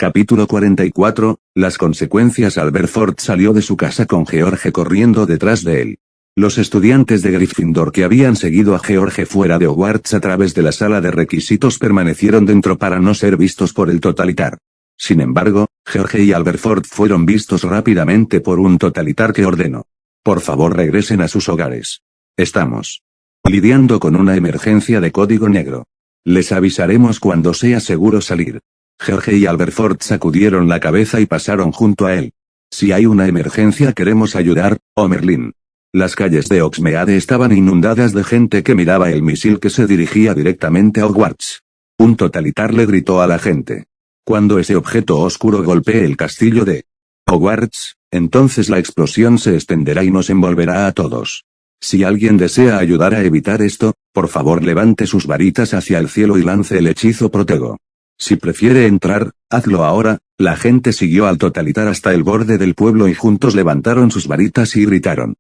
Capítulo 44, las consecuencias. Albert Ford salió de su casa con George corriendo detrás de él. Los estudiantes de Gryffindor que habían seguido a George fuera de Hogwarts a través de la sala de requisitos permanecieron dentro para no ser vistos por el totalitar. Sin embargo, George y Albert Ford fueron vistos rápidamente por un totalitar que ordenó: por favor regresen a sus hogares. Estamos lidiando con una emergencia de código negro. Les avisaremos cuando sea seguro salir. George y Albert Ford sacudieron la cabeza y pasaron junto a él. Si hay una emergencia queremos ayudar, Merlin. Las calles de Hogsmeade estaban inundadas de gente que miraba el misil que se dirigía directamente a Hogwarts. Un totalitar le gritó a la gente: cuando ese objeto oscuro golpee el castillo de Hogwarts, entonces la explosión se extenderá y nos envolverá a todos. Si alguien desea ayudar a evitar esto, por favor levante sus varitas hacia el cielo y lance el hechizo Protego. Si prefiere entrar, hazlo ahora. La gente siguió al totalitar hasta el borde del pueblo y juntos levantaron sus varitas y gritaron: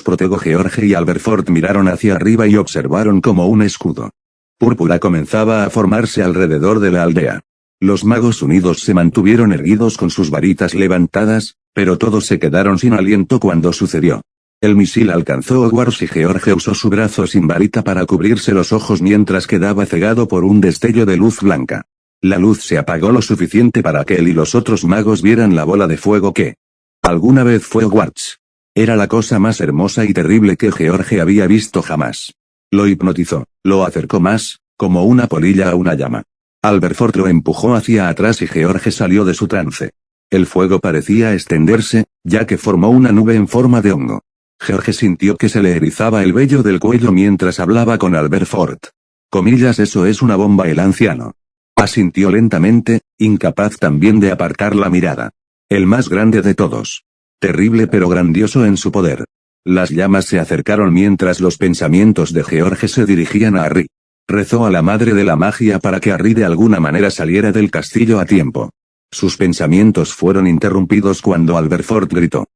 Protego. George y Albert Ford miraron hacia arriba y observaron como un escudo púrpura comenzaba a formarse alrededor de la aldea. Los magos unidos se mantuvieron erguidos con sus varitas levantadas, pero todos se quedaron sin aliento cuando sucedió. El misil alcanzó Hogwarts y George usó su brazo sin varita para cubrirse los ojos mientras quedaba cegado por un destello de luz blanca. La luz se apagó lo suficiente para que él y los otros magos vieran la bola de fuego que alguna vez fue Hogwarts. Era la cosa más hermosa y terrible que George había visto jamás. Lo hipnotizó, lo acercó más, como una polilla a una llama. Albert Ford lo empujó hacia atrás y George salió de su trance. El fuego parecía extenderse, ya que formó una nube en forma de hongo. George sintió que se le erizaba el vello del cuello mientras hablaba con Albert Ford. Eso es una bomba. El anciano asintió lentamente, incapaz también de apartar la mirada. El más grande de todos. Terrible pero grandioso en su poder. Las llamas se acercaron mientras los pensamientos de George se dirigían a Harry. Rezó a la madre de la magia para que Harry de alguna manera saliera del castillo a tiempo. Sus pensamientos fueron interrumpidos cuando Albert Ford gritó: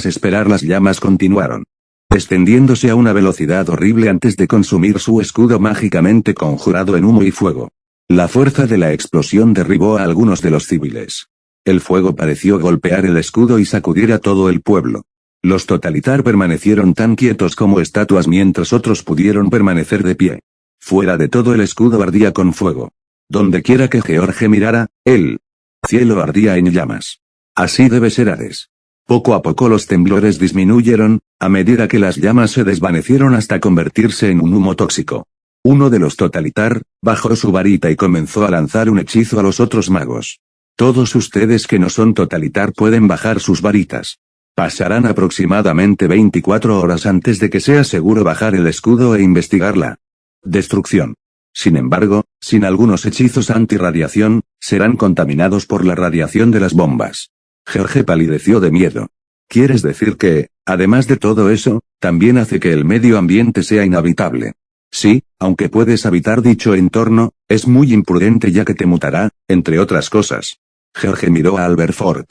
esperar. Las llamas continuaron extendiéndose a una velocidad horrible antes de consumir su escudo mágicamente conjurado en humo y fuego. La fuerza de la explosión derribó a algunos de los civiles. El fuego pareció golpear el escudo y sacudir a todo el pueblo. Los totalitar permanecieron tan quietos como estatuas mientras otros pudieron permanecer de pie. Fuera de todo el escudo ardía con fuego. Donde quiera que George mirara, el cielo ardía en llamas. Así debe ser Hades. Poco a poco los temblores disminuyeron, a medida que las llamas se desvanecieron hasta convertirse en un humo tóxico. Uno de los totalitar bajó su varita y comenzó a lanzar un hechizo a los otros magos. Todos ustedes que no son totalitar pueden bajar sus varitas. Pasarán aproximadamente 24 horas antes de que sea seguro bajar el escudo e investigar la destrucción. Sin embargo, sin algunos hechizos antirradiación, serán contaminados por la radiación de las bombas. George palideció de miedo. ¿Quieres decir que, además de todo eso, también hace que el medio ambiente sea inhabitable? Sí, aunque puedes habitar dicho entorno, es muy imprudente ya que te mutará, entre otras cosas. George miró a Albert Ford.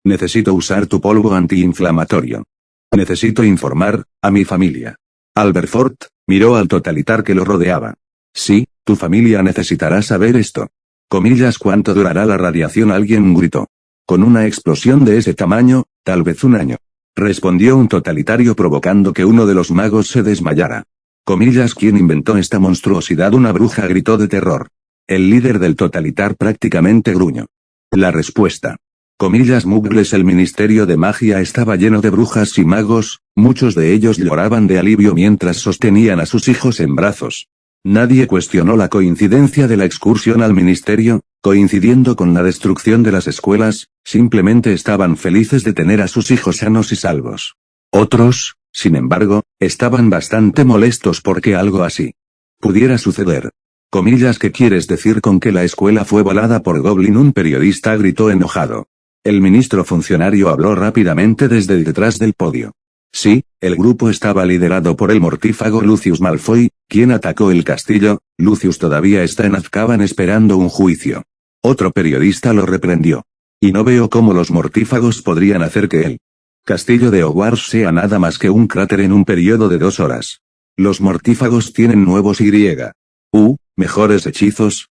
Necesito usar tu polvo antiinflamatorio. Necesito informar a mi familia. Albert Ford miró al totalitar que lo rodeaba. Sí, tu familia necesitará saber esto. ¿Cuánto durará la radiación? Alguien gritó. Con una explosión de ese tamaño, tal vez un año. Respondió un totalitario provocando que uno de los magos se desmayara. ¿Quién inventó esta monstruosidad? Una bruja gritó de terror. El líder del totalitar prácticamente gruñó. La respuesta. Muggles. El Ministerio de Magia estaba lleno de brujas y magos, muchos de ellos lloraban de alivio mientras sostenían a sus hijos en brazos. Nadie cuestionó la coincidencia de la excursión al ministerio, coincidiendo con la destrucción de las escuelas, simplemente estaban felices de tener a sus hijos sanos y salvos. Otros, sin embargo, estaban bastante molestos porque algo así pudiera suceder. ¿Qué quieres decir con que la escuela fue volada por Goblin? Un periodista gritó enojado. El ministro funcionario habló rápidamente desde detrás del podio. Sí, el grupo estaba liderado por el mortífago Lucius Malfoy, quien atacó el castillo. Lucius todavía está en Azkaban esperando un juicio. Otro periodista lo reprendió. Y no veo cómo los mortífagos podrían hacer que el castillo de Hogwarts sea nada más que un cráter en un periodo de 2 horas. Los mortífagos tienen nuevos mejores hechizos,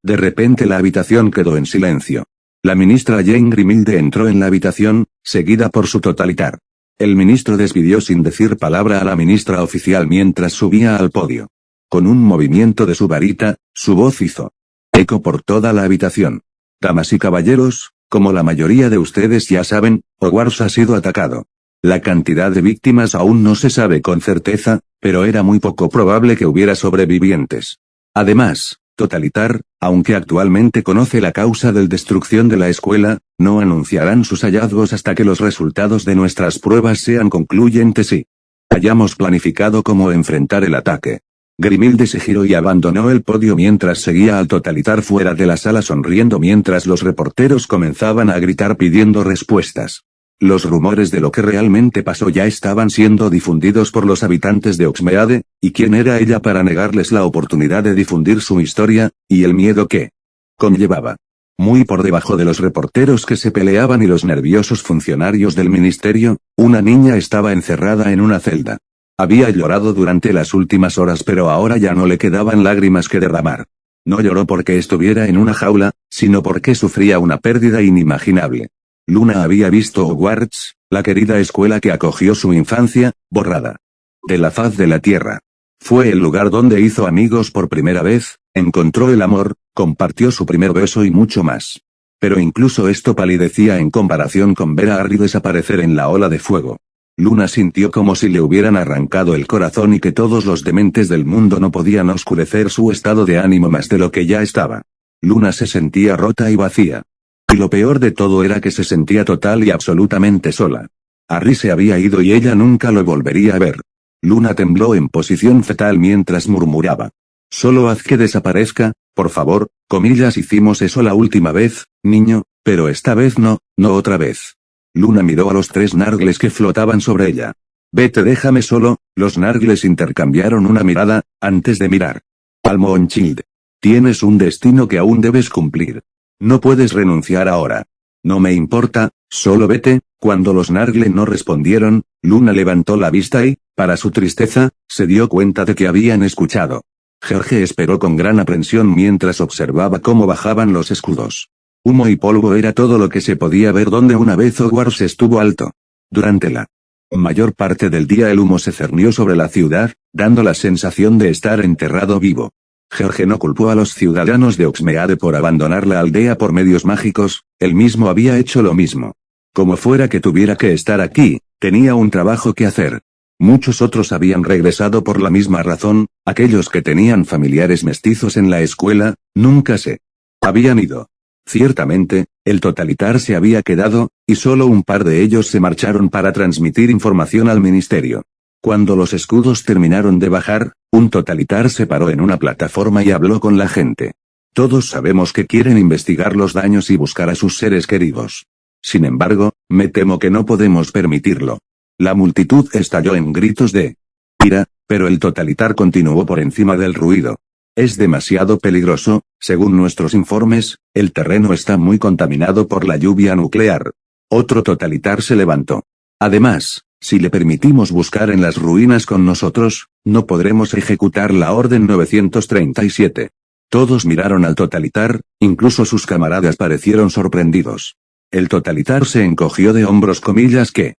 De repente la habitación quedó en silencio. La ministra Jane Grimilde entró en la habitación, seguida por su totalitar. El ministro despidió sin decir palabra a la ministra oficial mientras subía al podio. Con un movimiento de su varita, su voz hizo eco por toda la habitación. Damas y caballeros, como la mayoría de ustedes ya saben, Hogwarts ha sido atacado. La cantidad de víctimas aún no se sabe con certeza, pero era muy poco probable que hubiera sobrevivientes. Además, Totalitar, aunque actualmente conoce la causa de destrucción de la escuela, no anunciarán sus hallazgos hasta que los resultados de nuestras pruebas sean concluyentes y hayamos planificado cómo enfrentar el ataque. Grimilde se giró y abandonó el podio mientras seguía al Totalitar fuera de la sala sonriendo mientras los reporteros comenzaban a gritar pidiendo respuestas. Los rumores de lo que realmente pasó ya estaban siendo difundidos por los habitantes de Hogsmeade, y quién era ella para negarles la oportunidad de difundir su historia, y el miedo que conllevaba. Muy por debajo de los reporteros que se peleaban y los nerviosos funcionarios del ministerio, una niña estaba encerrada en una celda. Había llorado durante las últimas horas pero ahora ya no le quedaban lágrimas que derramar. No lloró porque estuviera en una jaula, sino porque sufría una pérdida inimaginable. Luna había visto Hogwarts, la querida escuela que acogió su infancia, borrada de la faz de la tierra. Fue el lugar donde hizo amigos por primera vez, encontró el amor, compartió su primer beso y mucho más. Pero incluso esto palidecía en comparación con ver a Harry desaparecer en la ola de fuego. Luna sintió como si le hubieran arrancado el corazón y que todos los dementes del mundo no podían oscurecer su estado de ánimo más de lo que ya estaba. Luna se sentía rota y vacía. Y lo peor de todo era que se sentía total y absolutamente sola. Harry se había ido y ella nunca lo volvería a ver. Luna tembló en posición fetal mientras murmuraba. Solo haz que desaparezca, por favor, comillas hicimos eso la última vez, niño, pero esta vez no otra vez. Luna miró a los 3 nargles que flotaban sobre ella. Vete, déjame solo, los nargles intercambiaron una mirada, antes de mirar al Moonchild. Tienes un destino que aún debes cumplir. No puedes renunciar ahora. No me importa, solo vete. Cuando los nargles no respondieron, Luna levantó la vista y, para su tristeza, se dio cuenta de que habían escuchado. George esperó con gran aprensión mientras observaba cómo bajaban los escudos. Humo y polvo era todo lo que se podía ver donde una vez Hogwarts estuvo alto. Durante la mayor parte del día el humo se cernió sobre la ciudad, dando la sensación de estar enterrado vivo. George no culpó a los ciudadanos de Hogsmeade por abandonar la aldea por medios mágicos, él mismo había hecho lo mismo. Como fuera que tuviera que estar aquí, tenía un trabajo que hacer. Muchos otros habían regresado por la misma razón, aquellos que tenían familiares mestizos en la escuela, nunca se habían ido. Ciertamente, el Totalitar se había quedado, y solo un par de ellos se marcharon para transmitir información al ministerio. Cuando los escudos terminaron de bajar, un Totalitar se paró en una plataforma y habló con la gente. Todos sabemos que quieren investigar los daños y buscar a sus seres queridos. Sin embargo, me temo que no podemos permitirlo. La multitud estalló en gritos de ira, pero el Totalitar continuó por encima del ruido. Es demasiado peligroso, según nuestros informes, el terreno está muy contaminado por la lluvia nuclear. Otro Totalitar se levantó. Además, si le permitimos buscar en las ruinas con nosotros, no podremos ejecutar la Orden 937. Todos miraron al Totalitar, incluso sus camaradas parecieron sorprendidos. El Totalitar se encogió de hombros comillas que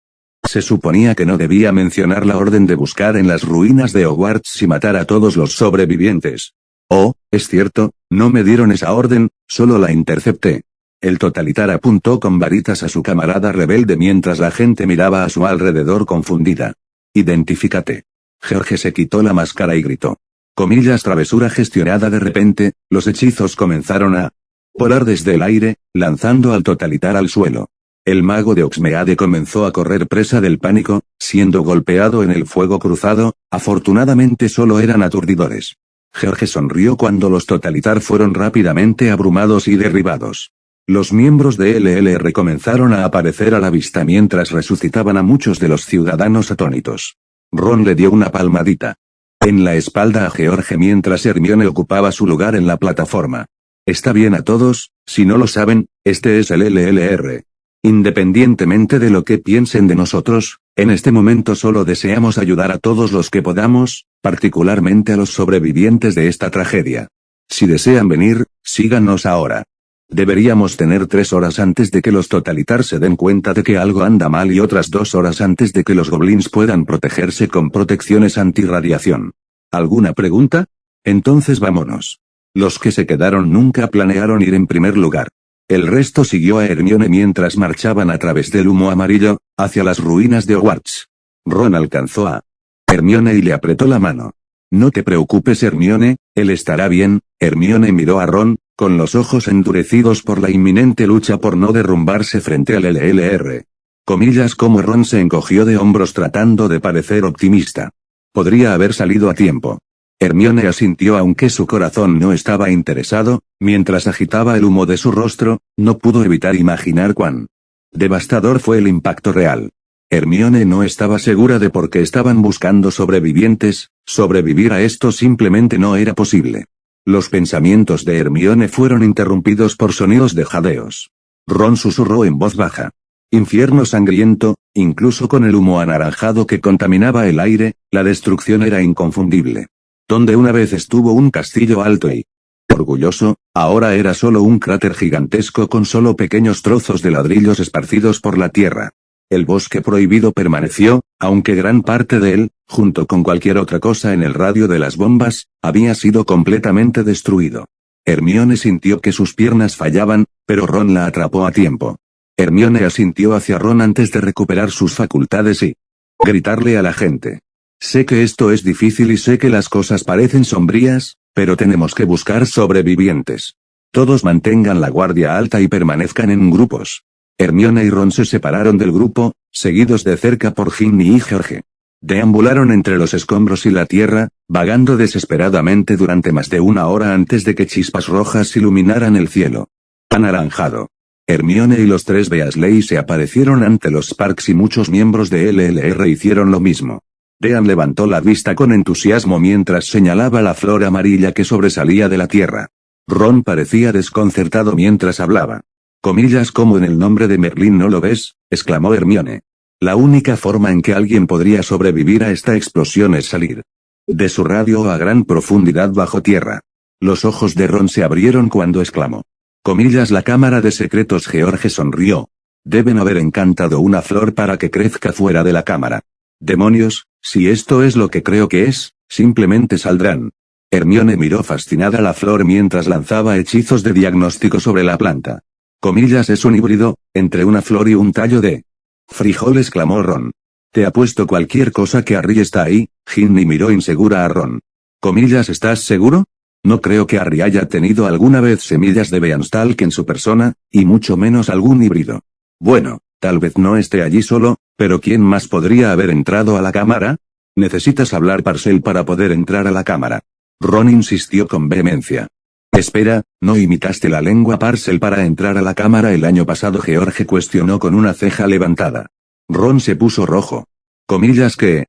se suponía que no debía mencionar la orden de buscar en las ruinas de Hogwarts y matar a todos los sobrevivientes. Oh, es cierto, no me dieron esa orden, solo la intercepté. El Totalitar apuntó con varitas a su camarada rebelde mientras la gente miraba a su alrededor confundida. Identifícate. George se quitó la máscara y gritó. Comillas travesura gestionada de repente, los hechizos comenzaron a volar desde el aire, lanzando al Totalitar al suelo. El mago de Hogsmeade comenzó a correr presa del pánico, siendo golpeado en el fuego cruzado, afortunadamente solo eran aturdidores. George sonrió cuando los Totalitar fueron rápidamente abrumados y derribados. Los miembros de LLR comenzaron a aparecer a la vista mientras resucitaban a muchos de los ciudadanos atónitos. Ron le dio una palmadita en la espalda a George mientras Hermione ocupaba su lugar en la plataforma. Está bien a todos, si no lo saben, este es el LLR. Independientemente de lo que piensen de nosotros, en este momento solo deseamos ayudar a todos los que podamos, particularmente a los sobrevivientes de esta tragedia. Si desean venir, síganos ahora. Deberíamos tener 3 horas antes de que los Totalitar se den cuenta de que algo anda mal y otras 2 horas antes de que los goblins puedan protegerse con protecciones antirradiación. ¿Alguna pregunta? Entonces vámonos. Los que se quedaron nunca planearon ir en primer lugar. El resto siguió a Hermione mientras marchaban a través del humo amarillo, hacia las ruinas de Hogwarts. Ron alcanzó a Hermione y le apretó la mano. No te preocupes, Hermione, él estará bien. Hermione miró a Ron, con los ojos endurecidos por la inminente lucha por no derrumbarse frente al LLR. Comillas como Ron se encogió de hombros tratando de parecer optimista. Podría haber salido a tiempo. Hermione asintió aunque su corazón no estaba interesado, mientras agitaba el humo de su rostro, no pudo evitar imaginar cuán devastador fue el impacto real. Hermione no estaba segura de por qué estaban buscando sobrevivientes, sobrevivir a esto simplemente no era posible. Los pensamientos de Hermione fueron interrumpidos por sonidos de jadeos. Ron susurró en voz baja. Infierno sangriento, incluso con el humo anaranjado que contaminaba el aire, la destrucción era inconfundible. Donde una vez estuvo un castillo alto y orgulloso, ahora era solo un cráter gigantesco con solo pequeños trozos de ladrillos esparcidos por la tierra. El bosque prohibido permaneció, aunque gran parte de él, junto con cualquier otra cosa en el radio de las bombas, había sido completamente destruido. Hermione sintió que sus piernas fallaban, pero Ron la atrapó a tiempo. Hermione asintió hacia Ron antes de recuperar sus facultades y gritarle a la gente. Sé que esto es difícil y sé que las cosas parecen sombrías, pero tenemos que buscar sobrevivientes. Todos mantengan la guardia alta y permanezcan en grupos. Hermione y Ron se separaron del grupo, seguidos de cerca por Ginny y George. Deambularon entre los escombros y la tierra, vagando desesperadamente durante más de 1 hora antes de que chispas rojas iluminaran el cielo anaranjado. Hermione y los 3 Weasley se aparecieron ante los Sparks y muchos miembros de LLR hicieron lo mismo. Dean levantó la vista con entusiasmo mientras señalaba la flor amarilla que sobresalía de la tierra. Ron parecía desconcertado mientras hablaba. Comillas como en el nombre de Merlín no lo ves, exclamó Hermione. La única forma en que alguien podría sobrevivir a esta explosión es salir de su radio a gran profundidad bajo tierra. Los ojos de Ron se abrieron cuando exclamó. Comillas la cámara de secretos. George sonrió. Deben haber encantado una flor para que crezca fuera de la cámara. Demonios, si esto es lo que creo que es, simplemente saldrán. Hermione miró fascinada la flor mientras lanzaba hechizos de diagnóstico sobre la planta. Comillas es un híbrido, entre una flor y un tallo de frijol, exclamó Ron. Te apuesto cualquier cosa que Harry está ahí. Ginny miró insegura a Ron. Comillas ¿estás seguro? No creo que Harry haya tenido alguna vez semillas de Beanstalk en su persona, y mucho menos algún híbrido. Bueno, tal vez no esté allí solo, pero ¿quién más podría haber entrado a la cámara? Necesitas hablar Parcel para poder entrar a la cámara. Ron insistió con vehemencia. Espera, ¿no imitaste la lengua Parcel para entrar a la cámara el año pasado? George cuestionó con una ceja levantada. Ron se puso rojo. Comillas que,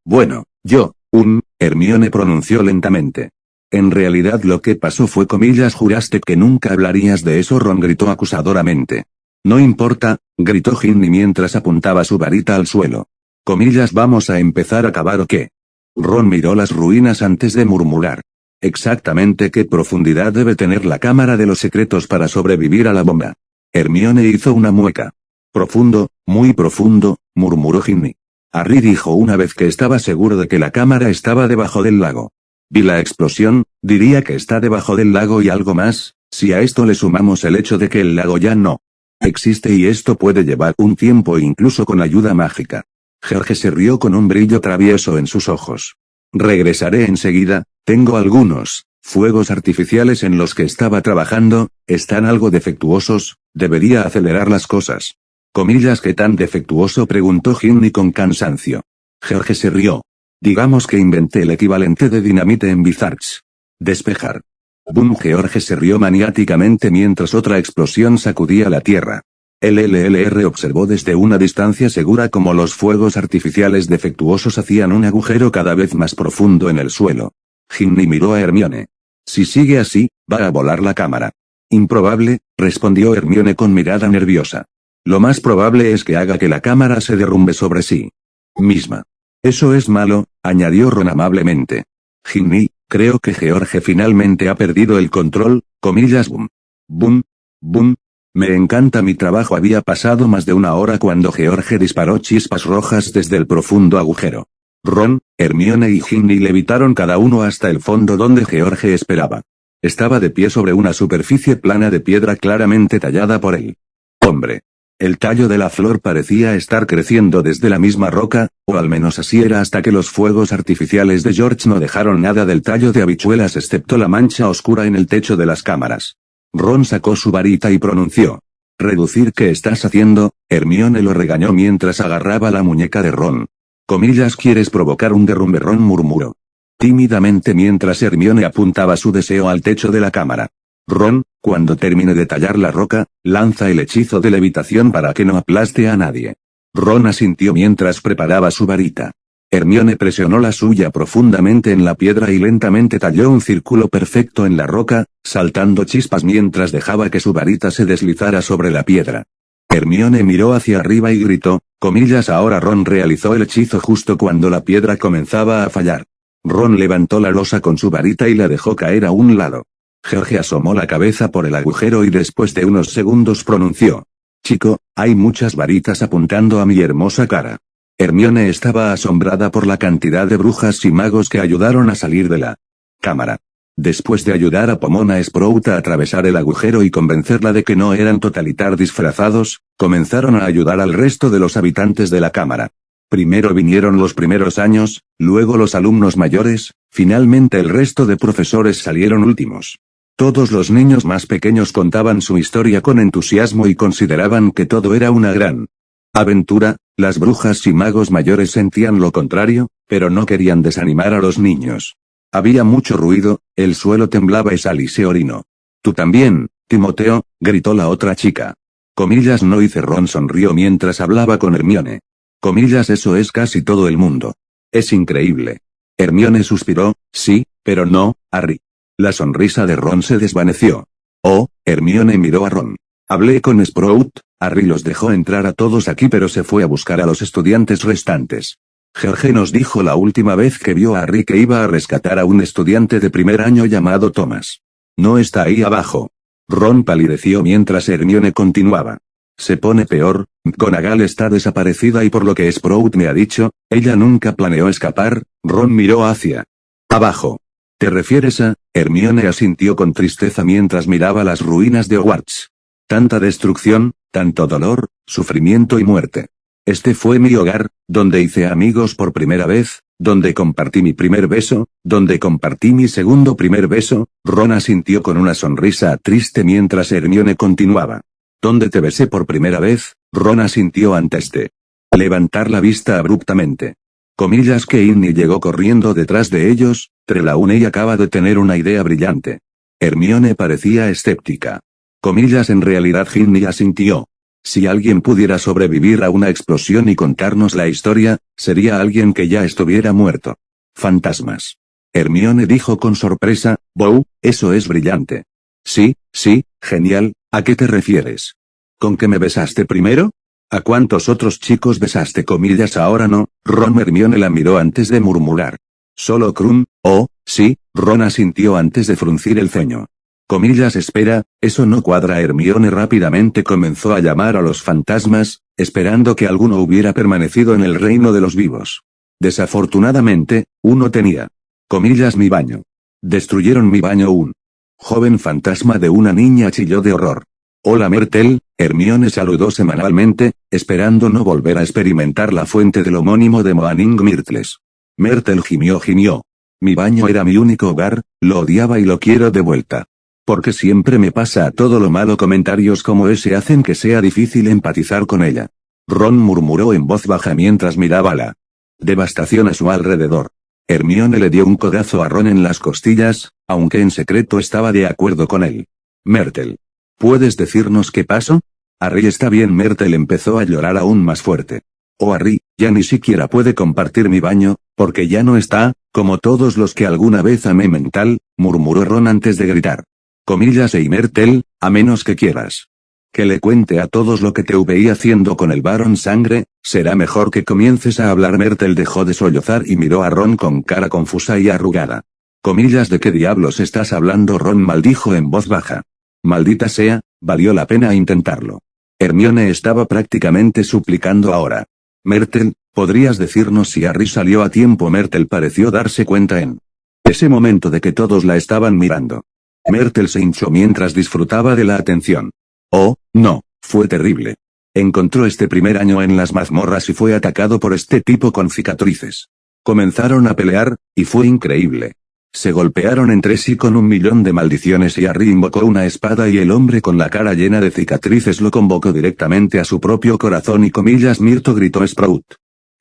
bueno, Hermione pronunció lentamente. En realidad lo que pasó fue comillas juraste que nunca hablarías de eso. Ron gritó acusadoramente. No importa, gritó Ginny mientras apuntaba su varita al suelo. Comillas ¿vamos a empezar a cavar o qué? Ron miró las ruinas antes de murmurar. Exactamente qué profundidad debe tener la cámara de los secretos para sobrevivir a la bomba. Hermione hizo una mueca. Profundo, muy profundo, murmuró Ginny. Harry dijo una vez que estaba seguro de que la cámara estaba debajo del lago. Vi la explosión, diría que está debajo del lago y algo más, si a esto le sumamos el hecho de que el lago ya no existe y esto puede llevar un tiempo incluso con ayuda mágica. George se rió con un brillo travieso en sus ojos. Regresaré enseguida, tengo algunos fuegos artificiales en los que estaba trabajando, están algo defectuosos, debería acelerar las cosas. Comillas ¿qué tan defectuoso? Preguntó Ginny con cansancio. George se rió. Digamos que inventé el equivalente de dinamite en Bizarre. Despejar. Boom. George se rió maniáticamente mientras otra explosión sacudía la tierra. El LLR observó desde una distancia segura cómo los fuegos artificiales defectuosos hacían un agujero cada vez más profundo en el suelo. Ginny miró a Hermione. Si sigue así, va a volar la cámara. Improbable, respondió Hermione con mirada nerviosa. Lo más probable es que haga que la cámara se derrumbe sobre sí misma. Eso es malo, añadió Ron amablemente. Ginny, Creo que George finalmente ha perdido el control, comillas boom. Boom. Boom. Me encanta mi trabajo. Había pasado más de una hora cuando George disparó chispas rojas desde el profundo agujero. Ron, Hermione y Ginny levitaron cada uno hasta el fondo donde George esperaba. Estaba de pie sobre una superficie plana de piedra claramente tallada por él. Hombre. El tallo de la flor parecía estar creciendo desde la misma roca, o al menos así era hasta que los fuegos artificiales de George no dejaron nada del tallo de habichuelas excepto la mancha oscura en el techo de las cámaras. Ron sacó su varita y pronunció. «¿Reducir qué estás haciendo?». Hermione lo regañó mientras agarraba la muñeca de Ron. «Comillas, ¿quieres provocar un derrumbe?». Ron murmuró tímidamente mientras Hermione apuntaba su deseo al techo de la cámara. «Ron, cuando termine de tallar la roca, lanza el hechizo de levitación para que no aplaste a nadie». Ron asintió mientras preparaba su varita. Hermione presionó la suya profundamente en la piedra y lentamente talló un círculo perfecto en la roca, saltando chispas mientras dejaba que su varita se deslizara sobre la piedra. Hermione miró hacia arriba y gritó, comillas. Ahora Ron realizó el hechizo justo cuando la piedra comenzaba a fallar. Ron levantó la losa con su varita y la dejó caer a un lado. George asomó la cabeza por el agujero y después de unos segundos pronunció. «Chico, hay muchas varitas apuntando a mi hermosa cara». Hermione estaba asombrada por la cantidad de brujas y magos que ayudaron a salir de la cámara. Después de ayudar a Pomona Sprout a atravesar el agujero y convencerla de que no eran totalitar disfrazados, comenzaron a ayudar al resto de los habitantes de la cámara. Primero vinieron los primeros años, luego los alumnos mayores, finalmente el resto de profesores salieron últimos. Todos los niños más pequeños contaban su historia con entusiasmo y consideraban que todo era una gran aventura. Las brujas y magos mayores sentían lo contrario, pero no querían desanimar a los niños. Había mucho ruido, el suelo temblaba y Sally se orinó. «Tú también, Timoteo», gritó la otra chica. Comillas no hice. Ron sonrió mientras hablaba con Hermione. Comillas, eso es casi todo el mundo. Es increíble. Hermione suspiró, sí, pero no, Harry. La sonrisa de Ron se desvaneció. Oh, Hermione miró a Ron. Hablé con Sprout, Harry los dejó entrar a todos aquí pero se fue a buscar a los estudiantes restantes. George nos dijo la última vez que vio a Harry que iba a rescatar a un estudiante de primer año llamado Thomas. No está ahí abajo. Ron palideció mientras Hermione continuaba. Se pone peor, McGonagall está desaparecida y por lo que Sprout me ha dicho, ella nunca planeó escapar. Ron miró hacia abajo. ¿Te refieres a...? Hermione asintió con tristeza mientras miraba las ruinas de Hogwarts. Tanta destrucción, tanto dolor, sufrimiento y muerte. Este fue mi hogar, donde hice amigos por primera vez, donde compartí mi primer beso, donde compartí mi segundo primer beso. Ron asintió con una sonrisa triste mientras Hermione continuaba. ¿Dónde te besé por primera vez? Ron asintió antes de levantar la vista abruptamente. Comillas que Ginny llegó corriendo detrás de ellos. Trelawney acaba de tener una idea brillante. Hermione parecía escéptica. Comillas en realidad Ginny asintió. Si alguien pudiera sobrevivir a una explosión y contarnos la historia, sería alguien que ya estuviera muerto. Fantasmas. Hermione dijo con sorpresa, «Wow, eso es brillante». Sí, genial, ¿a qué te refieres? ¿Con que me besaste primero? ¿A cuántos otros chicos besaste? Comillas ahora no. Ron. Hermione la miró antes de murmurar. Solo Krum. Oh, sí, Ron asintió antes de fruncir el ceño. Comillas espera, eso no cuadra. Hermione rápidamente comenzó a llamar a los fantasmas, esperando que alguno hubiera permanecido en el reino de los vivos. Desafortunadamente, uno tenía. Comillas mi baño. Destruyeron mi baño. Un joven fantasma de una niña chilló de horror. Hola Myrtle, Hermione saludó semanalmente, esperando no volver a experimentar la fuente del homónimo de Moaning Myrtles. Myrtle gimió. Mi baño era mi único hogar, lo odiaba y lo quiero de vuelta. Porque siempre me pasa a todo lo malo. Comentarios como ese hacen que sea difícil empatizar con ella. Ron murmuró en voz baja mientras miraba la devastación a su alrededor. Hermione le dio un codazo a Ron en las costillas, aunque en secreto estaba de acuerdo con él. Myrtle. ¿Puedes decirnos qué pasó? Harry está bien. Myrtle empezó a llorar aún más fuerte. Oh Harry, ya ni siquiera puede compartir mi baño, porque ya no está, como todos los que alguna vez amé. Mental, murmuró Ron antes de gritar. Comillas Myrtle, a menos que quieras que le cuente a todos lo que te veí haciendo con el Barón Sangre, será mejor que comiences a hablar. Myrtle dejó de sollozar y miró a Ron con cara confusa y arrugada. Comillas, ¿de qué diablos estás hablando? Ron maldijo en voz baja. Maldita sea, valió la pena intentarlo. Hermione estaba prácticamente suplicando ahora. Myrtle, ¿podrías decirnos si Harry salió a tiempo? Myrtle pareció darse cuenta en ese momento de que todos la estaban mirando. Myrtle se hinchó mientras disfrutaba de la atención. Oh, no, fue terrible. Encontró este primer año en las mazmorras y fue atacado por este tipo con cicatrices. Comenzaron a pelear, y fue increíble. Se golpearon entre sí con 1.000.000 de maldiciones y Harry invocó una espada y el hombre con la cara llena de cicatrices lo convocó directamente a su propio corazón y comillas Myrtle gritó Sprout.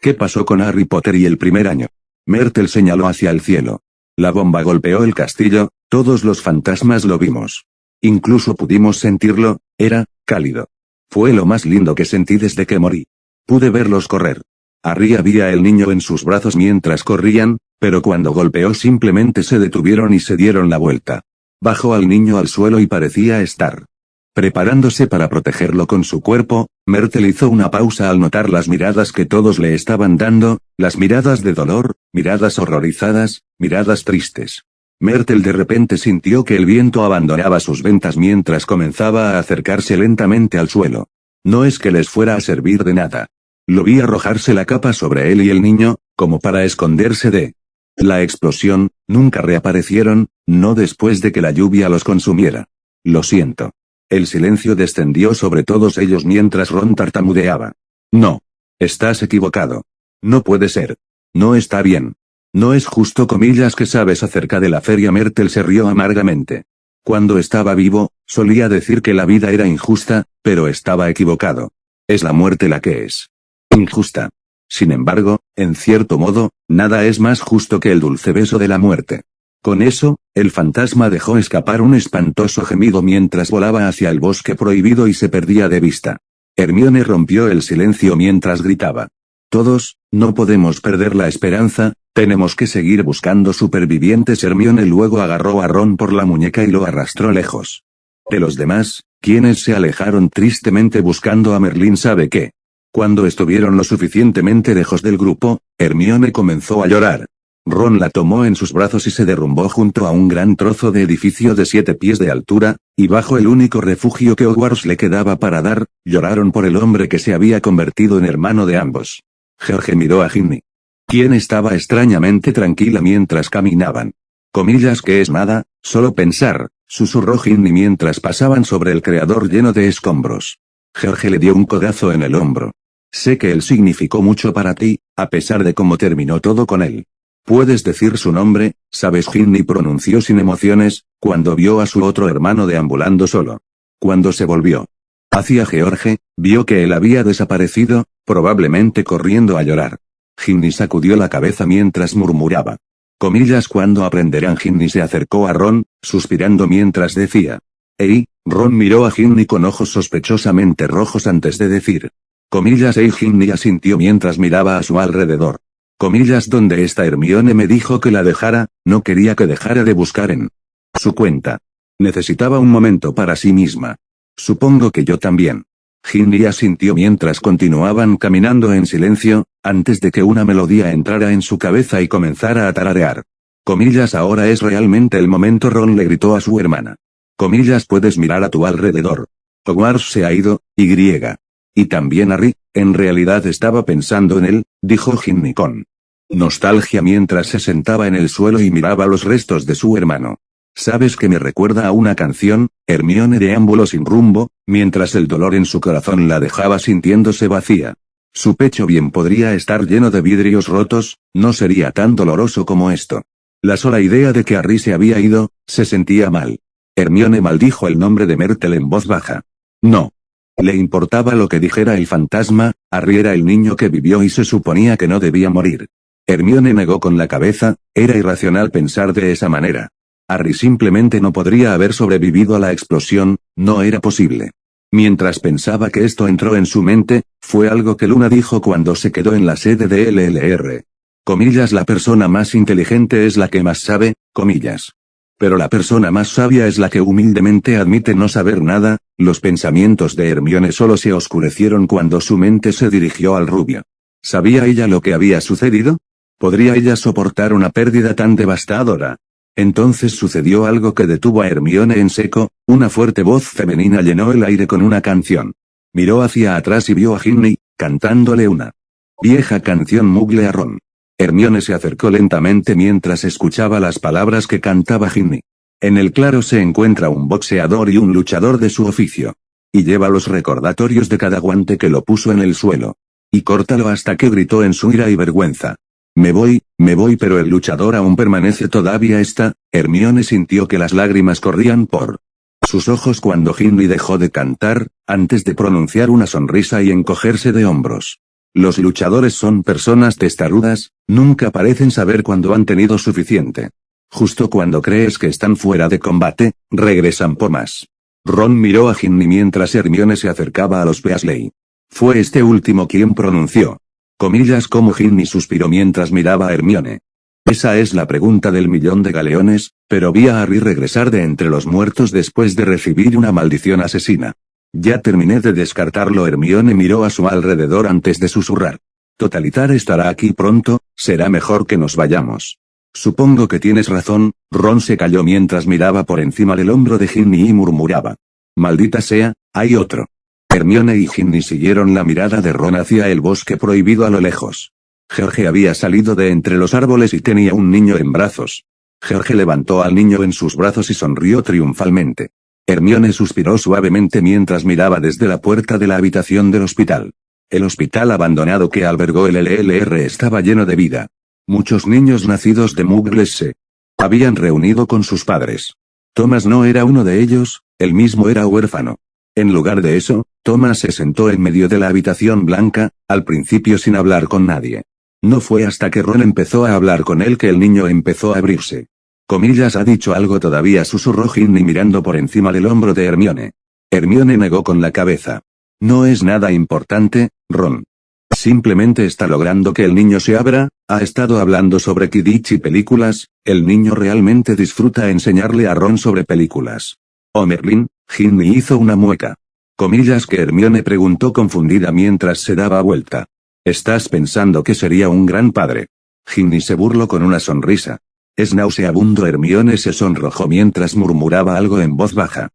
¿Qué pasó con Harry Potter y el primer año? Myrtle señaló hacia el cielo. La bomba golpeó el castillo, todos los fantasmas lo vimos. Incluso pudimos sentirlo, era cálido. Fue lo más lindo que sentí desde que morí. Pude verlos correr. Harry había el niño en sus brazos mientras corrían, pero cuando golpeó simplemente se detuvieron y se dieron la vuelta. Bajó al niño al suelo y parecía estar preparándose para protegerlo con su cuerpo. Myrtle hizo una pausa al notar las miradas que todos le estaban dando, las miradas de dolor, miradas horrorizadas, miradas tristes. Myrtle de repente sintió que el viento abandonaba sus ventas mientras comenzaba a acercarse lentamente al suelo. No es que les fuera a servir de nada. Lo vi arrojarse la capa sobre él y el niño, como para esconderse de la explosión. Nunca reaparecieron, no después de que la lluvia los consumiera. Lo siento. El silencio descendió sobre todos ellos mientras Ron tartamudeaba. No. Estás equivocado. No puede ser. No está bien. No es justo comillas que sabes acerca de la feria. Myrtle se rió amargamente. Cuando estaba vivo, solía decir que la vida era injusta, pero estaba equivocado. Es la muerte la que es injusta. Sin embargo, en cierto modo, nada es más justo que el dulce beso de la muerte. Con eso, el fantasma dejó escapar un espantoso gemido mientras volaba hacia el bosque prohibido y se perdía de vista. Hermione rompió el silencio mientras gritaba. Todos, no podemos perder la esperanza, tenemos que seguir buscando supervivientes. Hermione luego agarró a Ron por la muñeca y lo arrastró lejos de los demás, quienes se alejaron tristemente buscando a Merlín. ¿Sabe qué? Cuando estuvieron lo suficientemente lejos del grupo, Hermione comenzó a llorar. Ron la tomó en sus brazos y se derrumbó junto a un gran trozo de edificio de 7 pies de altura, y bajo el único refugio que Hogwarts le quedaba para dar, lloraron por el hombre que se había convertido en hermano de ambos. George miró a Ginny, quien estaba extrañamente tranquila mientras caminaban. Comillas que es nada, solo pensar, susurró Ginny mientras pasaban sobre el creador lleno de escombros. George le dio un codazo en el hombro. Sé que él significó mucho para ti, a pesar de cómo terminó todo con él. ¿Puedes decir su nombre? ¿Sabes? Ginny pronunció sin emociones, cuando vio a su otro hermano deambulando solo. Cuando se volvió hacia George, vio que él había desaparecido, probablemente corriendo a llorar. Ginny sacudió la cabeza mientras murmuraba. Comillas, ¿cuándo aprenderán? Ginny se acercó a Ron, suspirando mientras decía. Hey, Ron miró a Ginny con ojos sospechosamente rojos antes de decir. Comillas, Ginny asintió mientras miraba a su alrededor. Comillas, ¿dónde está Hermione? Me dijo que la dejara, no quería que dejara de buscar en su cuenta. Necesitaba un momento para sí misma. Supongo que yo también. Ginny asintió mientras continuaban caminando en silencio, antes de que una melodía entrara en su cabeza y comenzara a tararear. Comillas, ahora es realmente el momento. Ron le gritó a su hermana. Comillas, puedes mirar a tu alrededor. Hogwarts se ha ido, y también Harry, en realidad estaba pensando en él, dijo Ginny con nostalgia mientras se sentaba en el suelo y miraba los restos de su hermano. ¿Sabes que me recuerda a una canción? Hermione deambuló sin rumbo, mientras el dolor en su corazón la dejaba sintiéndose vacía. Su pecho bien podría estar lleno de vidrios rotos, no sería tan doloroso como esto. La sola idea de que Harry se había ido, se sentía mal. Hermione maldijo el nombre de Myrtle en voz baja. No le importaba lo que dijera el fantasma, Harry era el niño que vivió y se suponía que no debía morir. Hermione negó con la cabeza, era irracional pensar de esa manera. Harry simplemente no podría haber sobrevivido a la explosión, no era posible. Mientras pensaba que esto entró en su mente, fue algo que Luna dijo cuando se quedó en la sede de LLR. Comillas, la persona más inteligente es la que más sabe, comillas. Pero la persona más sabia es la que humildemente admite no saber nada. Los pensamientos de Hermione solo se oscurecieron cuando su mente se dirigió al rubio. ¿Sabía ella lo que había sucedido? ¿Podría ella soportar una pérdida tan devastadora? Entonces sucedió algo que detuvo a Hermione en seco, una fuerte voz femenina llenó el aire con una canción. Miró hacia atrás y vio a Ginny, cantándole una vieja canción Muggle a Ron. Hermione se acercó lentamente mientras escuchaba las palabras que cantaba Ginny. En el claro se encuentra un boxeador y un luchador de su oficio. Y lleva los recordatorios de cada guante que lo puso en el suelo. Y córtalo hasta que gritó en su ira y vergüenza. Me voy, pero el luchador aún permanece todavía está. Hermione sintió que las lágrimas corrían por sus ojos cuando Ginny dejó de cantar, antes de pronunciar una sonrisa y encogerse de hombros. Los luchadores son personas testarudas, nunca parecen saber cuándo han tenido suficiente. Justo cuando crees que están fuera de combate, regresan por más. Ron miró a Ginny mientras Hermione se acercaba a los Weasley. Fue este último quien pronunció. Comillas como Ginny suspiró mientras miraba a Hermione. Esa es la pregunta del millón de galeones, pero vi a Harry regresar de entre los muertos después de recibir una maldición asesina. Ya terminé de descartarlo. Hermione miró a su alrededor antes de susurrar. Totalitar estará aquí pronto, será mejor que nos vayamos. Supongo que tienes razón. Ron se calló mientras miraba por encima del hombro de Ginny y murmuraba. Maldita sea, hay otro. Hermione y Ginny siguieron la mirada de Ron hacia el bosque prohibido a lo lejos. George había salido de entre los árboles y tenía un niño en brazos. George levantó al niño en sus brazos y sonrió triunfalmente. Hermione suspiró suavemente mientras miraba desde la puerta de la habitación del hospital. El hospital abandonado que albergó el LLR estaba lleno de vida. Muchos niños nacidos de muggles se habían reunido con sus padres. Thomas no era uno de ellos, él mismo era huérfano. En lugar de eso, Thomas se sentó en medio de la habitación blanca, al principio sin hablar con nadie. No fue hasta que Ron empezó a hablar con él que el niño empezó a abrirse. Comillas, ha dicho algo todavía, susurró Ginny mirando por encima del hombro de Hermione. Hermione negó con la cabeza. No es nada importante, Ron. Simplemente está logrando que el niño se abra. Ha estado hablando sobre Quidditch y películas. El niño realmente disfruta enseñarle a Ron sobre películas. Oh Merlin, Ginny hizo una mueca. Comillas que Hermione preguntó confundida mientras se daba vuelta. ¿Estás pensando que sería un gran padre? Ginny se burló con una sonrisa. Es nauseabundo. Hermione se sonrojó mientras murmuraba algo en voz baja.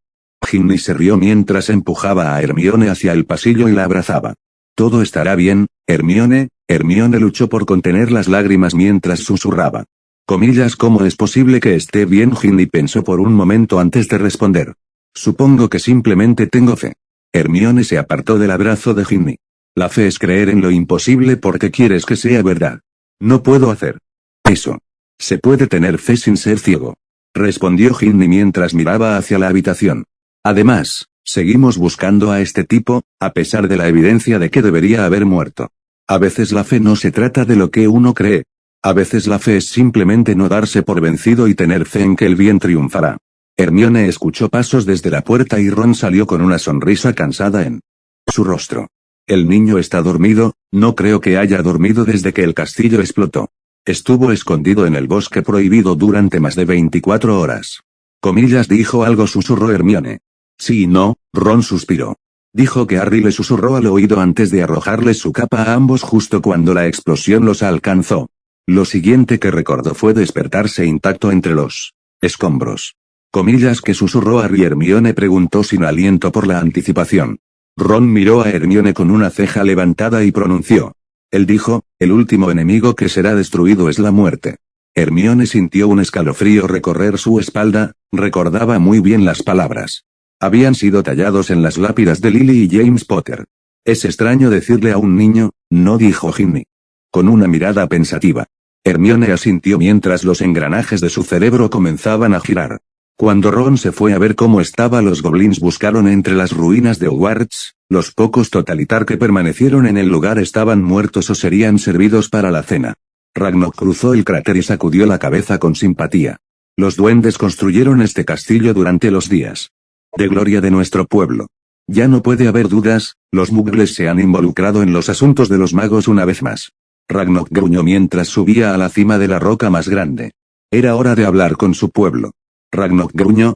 Ginny se rió mientras empujaba a Hermione hacia el pasillo y la abrazaba. Todo estará bien, Hermione. Hermione luchó por contener las lágrimas mientras susurraba. Comillas, ¿cómo es posible que esté bien? Ginny pensó por un momento antes de responder. Supongo que simplemente tengo fe. Hermione se apartó del abrazo de Ginny. La fe es creer en lo imposible porque quieres que sea verdad. No puedo hacer eso. Se puede tener fe sin ser ciego. Respondió Ginny mientras miraba hacia la habitación. Además, seguimos buscando a este tipo, a pesar de la evidencia de que debería haber muerto. A veces la fe no se trata de lo que uno cree. A veces la fe es simplemente no darse por vencido y tener fe en que el bien triunfará. Hermione escuchó pasos desde la puerta y Ron salió con una sonrisa cansada en su rostro. El niño está dormido. No creo que haya dormido desde que el castillo explotó. Estuvo escondido en el bosque prohibido durante más de 24 horas. Comillas, dijo algo, susurró Hermione. Sí y no, Ron suspiró. Dijo que Harry le susurró al oído antes de arrojarle su capa a ambos justo cuando la explosión los alcanzó. Lo siguiente que recordó fue despertarse intacto entre los escombros. Comillas, que susurró Harry. Hermione preguntó sin aliento por la anticipación. Ron miró a Hermione con una ceja levantada y pronunció. Él dijo, el último enemigo que será destruido es la muerte. Hermione sintió un escalofrío recorrer su espalda, recordaba muy bien las palabras. Habían sido tallados en las lápidas de Lily y James Potter. Es extraño decirle a un niño, no, dijo Ginny. Con una mirada pensativa. Hermione asintió mientras los engranajes de su cerebro comenzaban a girar. Cuando Ron se fue a ver cómo estaban los goblins, buscaron entre las ruinas de Hogwarts. Los pocos totalitar que permanecieron en el lugar estaban muertos o serían servidos para la cena. Ragnok cruzó el cráter y sacudió la cabeza con simpatía. Los duendes construyeron este castillo durante los días de gloria de nuestro pueblo. Ya no puede haber dudas, los muggles se han involucrado en los asuntos de los magos una vez más. Ragnok gruñó mientras subía a la cima de la roca más grande. Era hora de hablar con su pueblo. Ragnok gruñó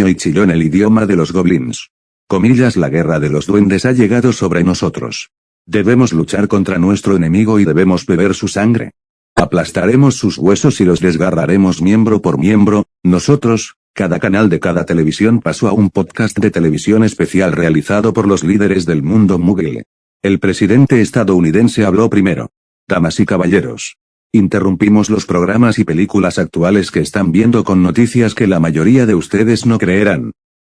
y chilló en el idioma de los goblins. Comillas, la guerra de los duendes ha llegado sobre nosotros. Debemos luchar contra nuestro enemigo y debemos beber su sangre. Aplastaremos sus huesos y los desgarraremos miembro por miembro. Nosotros, cada canal de cada televisión pasó a un podcast de televisión especial realizado por los líderes del mundo Muggle. El presidente estadounidense habló primero. Damas y caballeros. Interrumpimos los programas y películas actuales que están viendo con noticias que la mayoría de ustedes no creerán.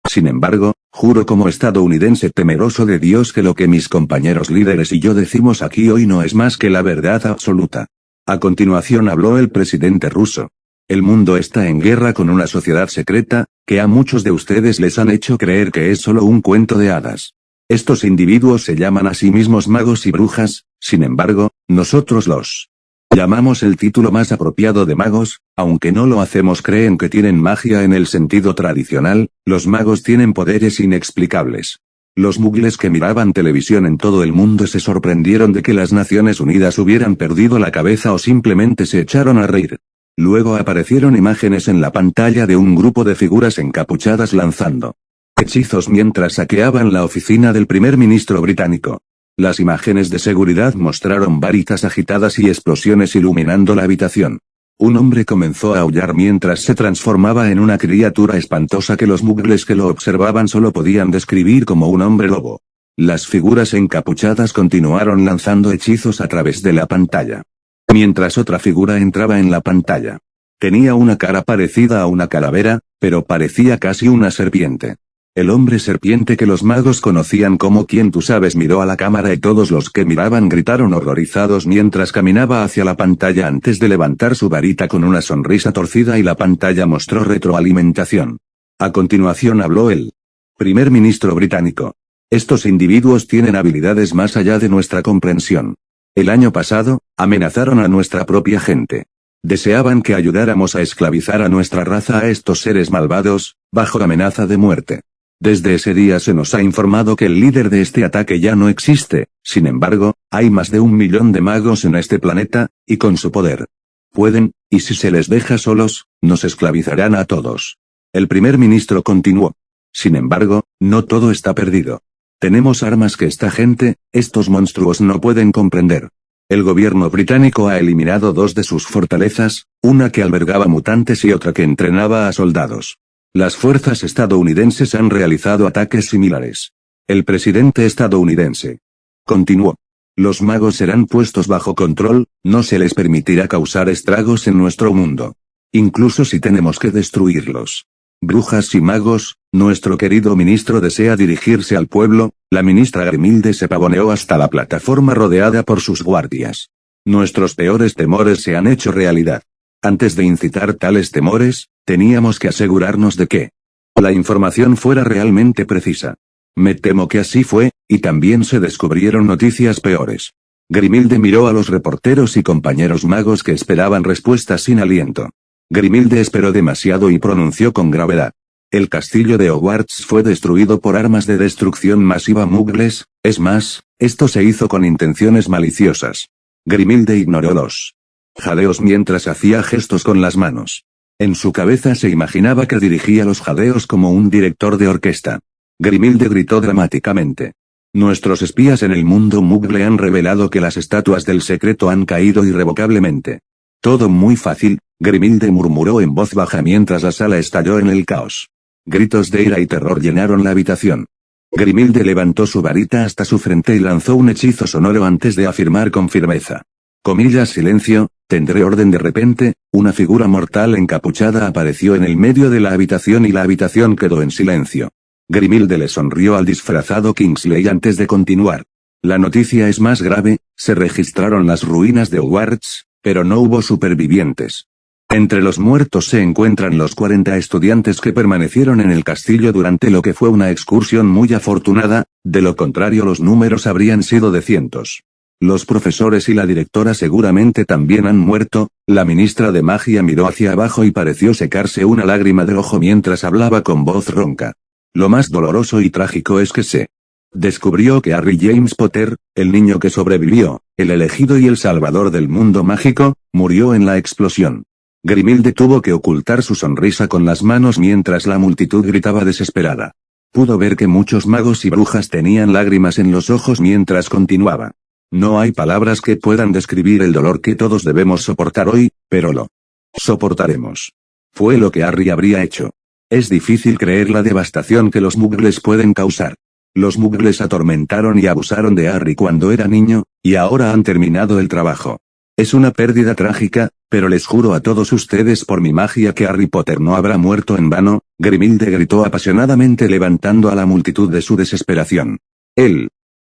Sin embargo, juro como estadounidense temeroso de Dios que lo que mis compañeros líderes y yo decimos aquí hoy no es más que la verdad absoluta. A continuación habló el presidente ruso. El mundo está en guerra con una sociedad secreta, que a muchos de ustedes les han hecho creer que es solo un cuento de hadas. Estos individuos se llaman a sí mismos magos y brujas, sin embargo, nosotros los llamamos el título más apropiado de magos, aunque no lo hacemos creen que tienen magia en el sentido tradicional, los magos tienen poderes inexplicables. Los muggles que miraban televisión en todo el mundo se sorprendieron de que las Naciones Unidas hubieran perdido la cabeza o simplemente se echaron a reír. Luego aparecieron imágenes en la pantalla de un grupo de figuras encapuchadas lanzando hechizos mientras saqueaban la oficina del primer ministro británico. Las imágenes de seguridad mostraron varitas agitadas y explosiones iluminando la habitación. Un hombre comenzó a aullar mientras se transformaba en una criatura espantosa que los muggles que lo observaban solo podían describir como un hombre lobo. Las figuras encapuchadas continuaron lanzando hechizos a través de la pantalla. Mientras otra figura entraba en la pantalla. Tenía una cara parecida a una calavera, pero parecía casi una serpiente. El hombre serpiente que los magos conocían como quien tú sabes miró a la cámara y todos los que miraban gritaron horrorizados mientras caminaba hacia la pantalla antes de levantar su varita con una sonrisa torcida y la pantalla mostró retroalimentación. A continuación habló el primer ministro británico. Estos individuos tienen habilidades más allá de nuestra comprensión. El año pasado, amenazaron a nuestra propia gente. Deseaban que ayudáramos a esclavizar a nuestra raza a estos seres malvados, bajo amenaza de muerte. Desde ese día se nos ha informado que el líder de este ataque ya no existe, sin embargo, hay más de 1 millón de magos en este planeta, y con su poder pueden, y si se les deja solos, nos esclavizarán a todos. El primer ministro continuó. Sin embargo, no todo está perdido. Tenemos armas que esta gente, estos monstruos no pueden comprender. El gobierno británico ha eliminado 2 de sus fortalezas, una que albergaba mutantes y otra que entrenaba a soldados. Las fuerzas estadounidenses han realizado ataques similares. El presidente estadounidense continuó. Los magos serán puestos bajo control, no se les permitirá causar estragos en nuestro mundo. Incluso si tenemos que destruirlos. Brujas y magos, nuestro querido ministro desea dirigirse al pueblo. La ministra Grimilde se pavoneó hasta la plataforma rodeada por sus guardias. Nuestros peores temores se han hecho realidad. Antes de incitar tales temores, teníamos que asegurarnos de que la información fuera realmente precisa. Me temo que así fue, y también se descubrieron noticias peores. Grimilde miró a los reporteros y compañeros magos que esperaban respuestas sin aliento. Grimilde esperó demasiado y pronunció con gravedad. El castillo de Hogwarts fue destruido por armas de destrucción masiva muggles, es más, esto se hizo con intenciones maliciosas. Grimilde ignoró los jadeos mientras hacía gestos con las manos. En su cabeza se imaginaba que dirigía los jadeos como un director de orquesta. Grimilde gritó dramáticamente. Nuestros espías en el mundo muggle han revelado que las estatuas del secreto han caído irrevocablemente. Todo muy fácil, Grimilde murmuró en voz baja mientras la sala estalló en el caos. Gritos de ira y terror llenaron la habitación. Grimilde levantó su varita hasta su frente y lanzó un hechizo sonoro antes de afirmar con firmeza. Comillas silencio, tendré orden. De repente, una figura mortal encapuchada apareció en el medio de la habitación y la habitación quedó en silencio. Grimilde le sonrió al disfrazado Kingsley antes de continuar. La noticia es más grave, se registraron las ruinas de Hogwarts, pero no hubo supervivientes. Entre los muertos se encuentran los 40 estudiantes que permanecieron en el castillo durante lo que fue una excursión muy afortunada, de lo contrario los números habrían sido de cientos. Los profesores y la directora seguramente también han muerto. La ministra de magia miró hacia abajo y pareció secarse una lágrima del ojo mientras hablaba con voz ronca. Lo más doloroso y trágico es que se descubrió que Harry James Potter, el niño que sobrevivió, el elegido y el salvador del mundo mágico, murió en la explosión. Grimilde tuvo que ocultar su sonrisa con las manos mientras la multitud gritaba desesperada. Pudo ver que muchos magos y brujas tenían lágrimas en los ojos mientras continuaba. No hay palabras que puedan describir el dolor que todos debemos soportar hoy, pero lo soportaremos. Fue lo que Harry habría hecho. Es difícil creer la devastación que los muggles pueden causar. Los muggles atormentaron y abusaron de Harry cuando era niño, y ahora han terminado el trabajo. Es una pérdida trágica, pero les juro a todos ustedes por mi magia que Harry Potter no habrá muerto en vano, Grimilde gritó apasionadamente levantando a la multitud de su desesperación. El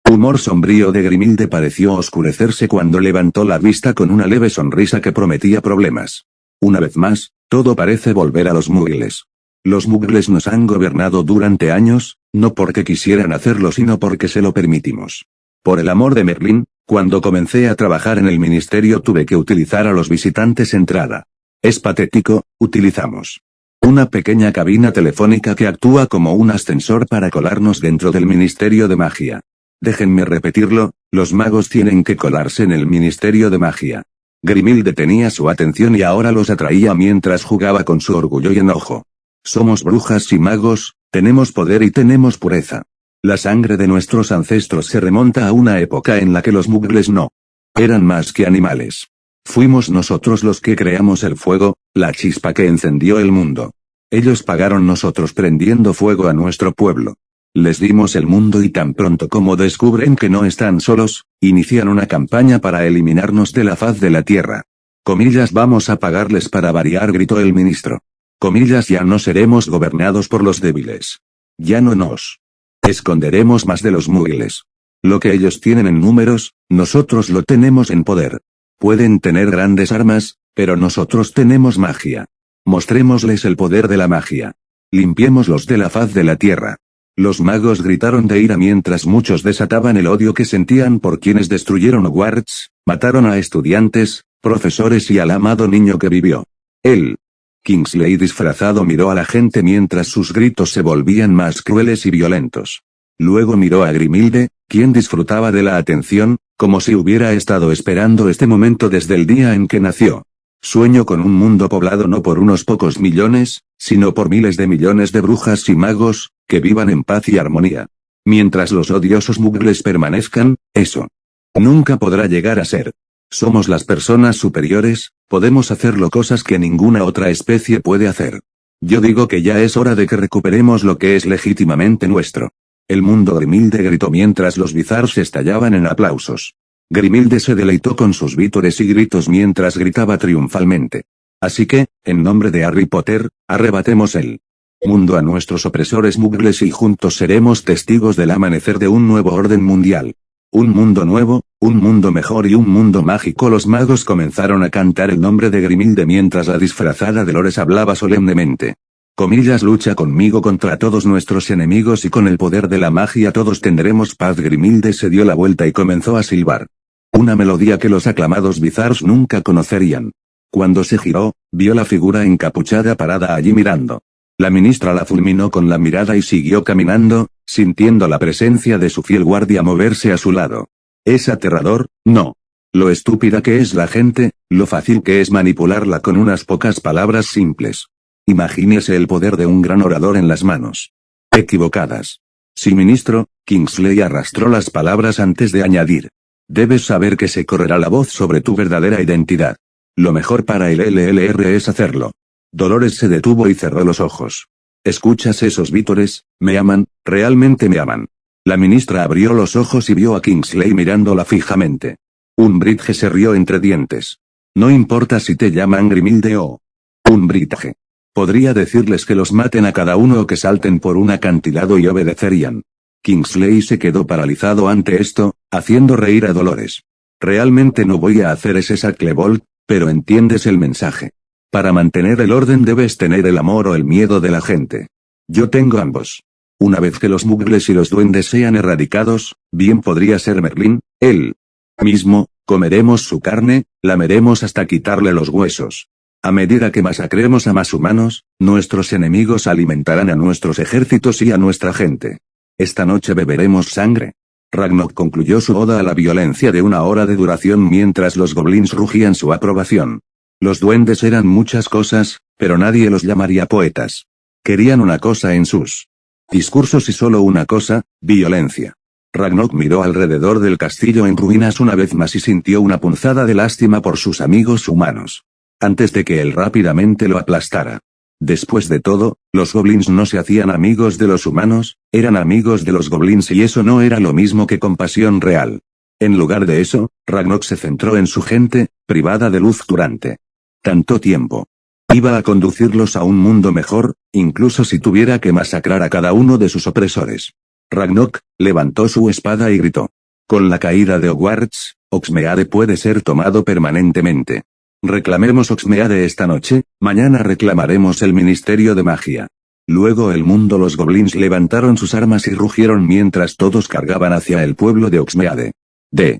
humor sombrío de Grimilde pareció oscurecerse cuando levantó la vista con una leve sonrisa que prometía problemas. Una vez más, todo parece volver a los muggles. Los muggles nos han gobernado durante años, no porque quisieran hacerlo sino porque se lo permitimos. Por el amor de Merlín, cuando comencé a trabajar en el ministerio tuve que utilizar a los visitantes entrada. Es patético, utilizamos una pequeña cabina telefónica que actúa como un ascensor para colarnos dentro del Ministerio de Magia. Déjenme repetirlo, los magos tienen que colarse en el Ministerio de Magia. Grimilde tenía su atención y ahora los atraía mientras jugaba con su orgullo y enojo. Somos brujas y magos, tenemos poder y tenemos pureza. La sangre de nuestros ancestros se remonta a una época en la que los muggles no eran más que animales. Fuimos nosotros los que creamos el fuego, la chispa que encendió el mundo. Ellos pagaron nosotros prendiendo fuego a nuestro pueblo. Les dimos el mundo y tan pronto como descubren que no están solos, inician una campaña para eliminarnos de la faz de la tierra. Comillas, vamos a pagarles para variar, gritó el ministro. Comillas, ya no seremos gobernados por los débiles. Ya no nos esconderemos más de los muggles. Lo que ellos tienen en números, nosotros lo tenemos en poder. Pueden tener grandes armas, pero nosotros tenemos magia. Mostrémosles el poder de la magia. Limpiémoslos de la faz de la tierra. Los magos gritaron de ira mientras muchos desataban el odio que sentían por quienes destruyeron Hogwarts, mataron a estudiantes, profesores y al amado niño que vivió. Él. Kingsley disfrazado miró a la gente mientras sus gritos se volvían más crueles y violentos. Luego miró a Grimilde, quien disfrutaba de la atención, como si hubiera estado esperando este momento desde el día en que nació. Sueño con un mundo poblado no por unos pocos millones, sino por miles de millones de brujas y magos, que vivan en paz y armonía. Mientras los odiosos muggles permanezcan, eso nunca podrá llegar a ser. Somos las personas superiores, podemos hacerlo cosas que ninguna otra especie puede hacer. Yo digo que ya es hora de que recuperemos lo que es legítimamente nuestro. El mundo Grimilde gritó mientras los Wizards estallaban en aplausos. Grimilde se deleitó con sus vítores y gritos mientras gritaba triunfalmente. Así que, en nombre de Harry Potter, arrebatemos el mundo a nuestros opresores muggles y juntos seremos testigos del amanecer de un nuevo orden mundial. Un mundo nuevo, un mundo mejor y un mundo mágico. Los magos comenzaron a cantar el nombre de Grimilde mientras la disfrazada Dolores hablaba solemnemente. Comillas, lucha conmigo contra todos nuestros enemigos y con el poder de la magia todos tendremos paz. Grimilde se dio la vuelta y comenzó a silbar. Una melodía que los aclamados Wizards nunca conocerían. Cuando se giró, vio la figura encapuchada parada allí mirando. La ministra la fulminó con la mirada y siguió caminando, sintiendo la presencia de su fiel guardia moverse a su lado. ¿Es aterrador? No. Lo estúpida que es la gente, lo fácil que es manipularla con unas pocas palabras simples. Imagínese el poder de un gran orador en las manos. Equivocadas. Sí, ministro, Kingsley arrastró las palabras antes de añadir. Debes saber que se correrá la voz sobre tu verdadera identidad. Lo mejor para el LLR es hacerlo. Dolores se detuvo y cerró los ojos. ¿Escuchas esos vítores? Me aman, realmente me aman. La ministra abrió los ojos y vio a Kingsley mirándola fijamente. Umbridge se rió entre dientes. No importa si te llaman Grimilde o Umbridge. Podría decirles que los maten a cada uno o que salten por un acantilado y obedecerían. Kingsley se quedó paralizado ante esto, haciendo reír a Dolores. Realmente no voy a hacer ese saclebolt, pero entiendes el mensaje. Para mantener el orden debes tener el amor o el miedo de la gente. Yo tengo ambos. Una vez que los muggles y los duendes sean erradicados, bien podría ser Merlín, él mismo, comeremos su carne, lameremos hasta quitarle los huesos. A medida que masacremos a más humanos, nuestros enemigos alimentarán a nuestros ejércitos y a nuestra gente. Esta noche beberemos sangre. Ragnarok concluyó su oda a la violencia de 1 hora de duración mientras los goblins rugían su aprobación. Los duendes eran muchas cosas, pero nadie los llamaría poetas. Querían una cosa en sus discursos y solo una cosa, violencia. Ragnarok miró alrededor del castillo en ruinas una vez más y sintió una punzada de lástima por sus amigos humanos. Antes de que él rápidamente lo aplastara. Después de todo, los goblins no se hacían amigos de los humanos, eran amigos de los goblins y eso no era lo mismo que compasión real. En lugar de eso, Ragnarok se centró en su gente, privada de luz durante tanto tiempo. Iba a conducirlos a un mundo mejor, incluso si tuviera que masacrar a cada uno de sus opresores. Ragnarok levantó su espada y gritó. Con la caída de Hogwarts, Hogsmeade puede ser tomado permanentemente. Reclamemos Hogsmeade esta noche, mañana reclamaremos el Ministerio de Magia. Luego el mundo los goblins levantaron sus armas y rugieron mientras todos cargaban hacia el pueblo de Hogsmeade. De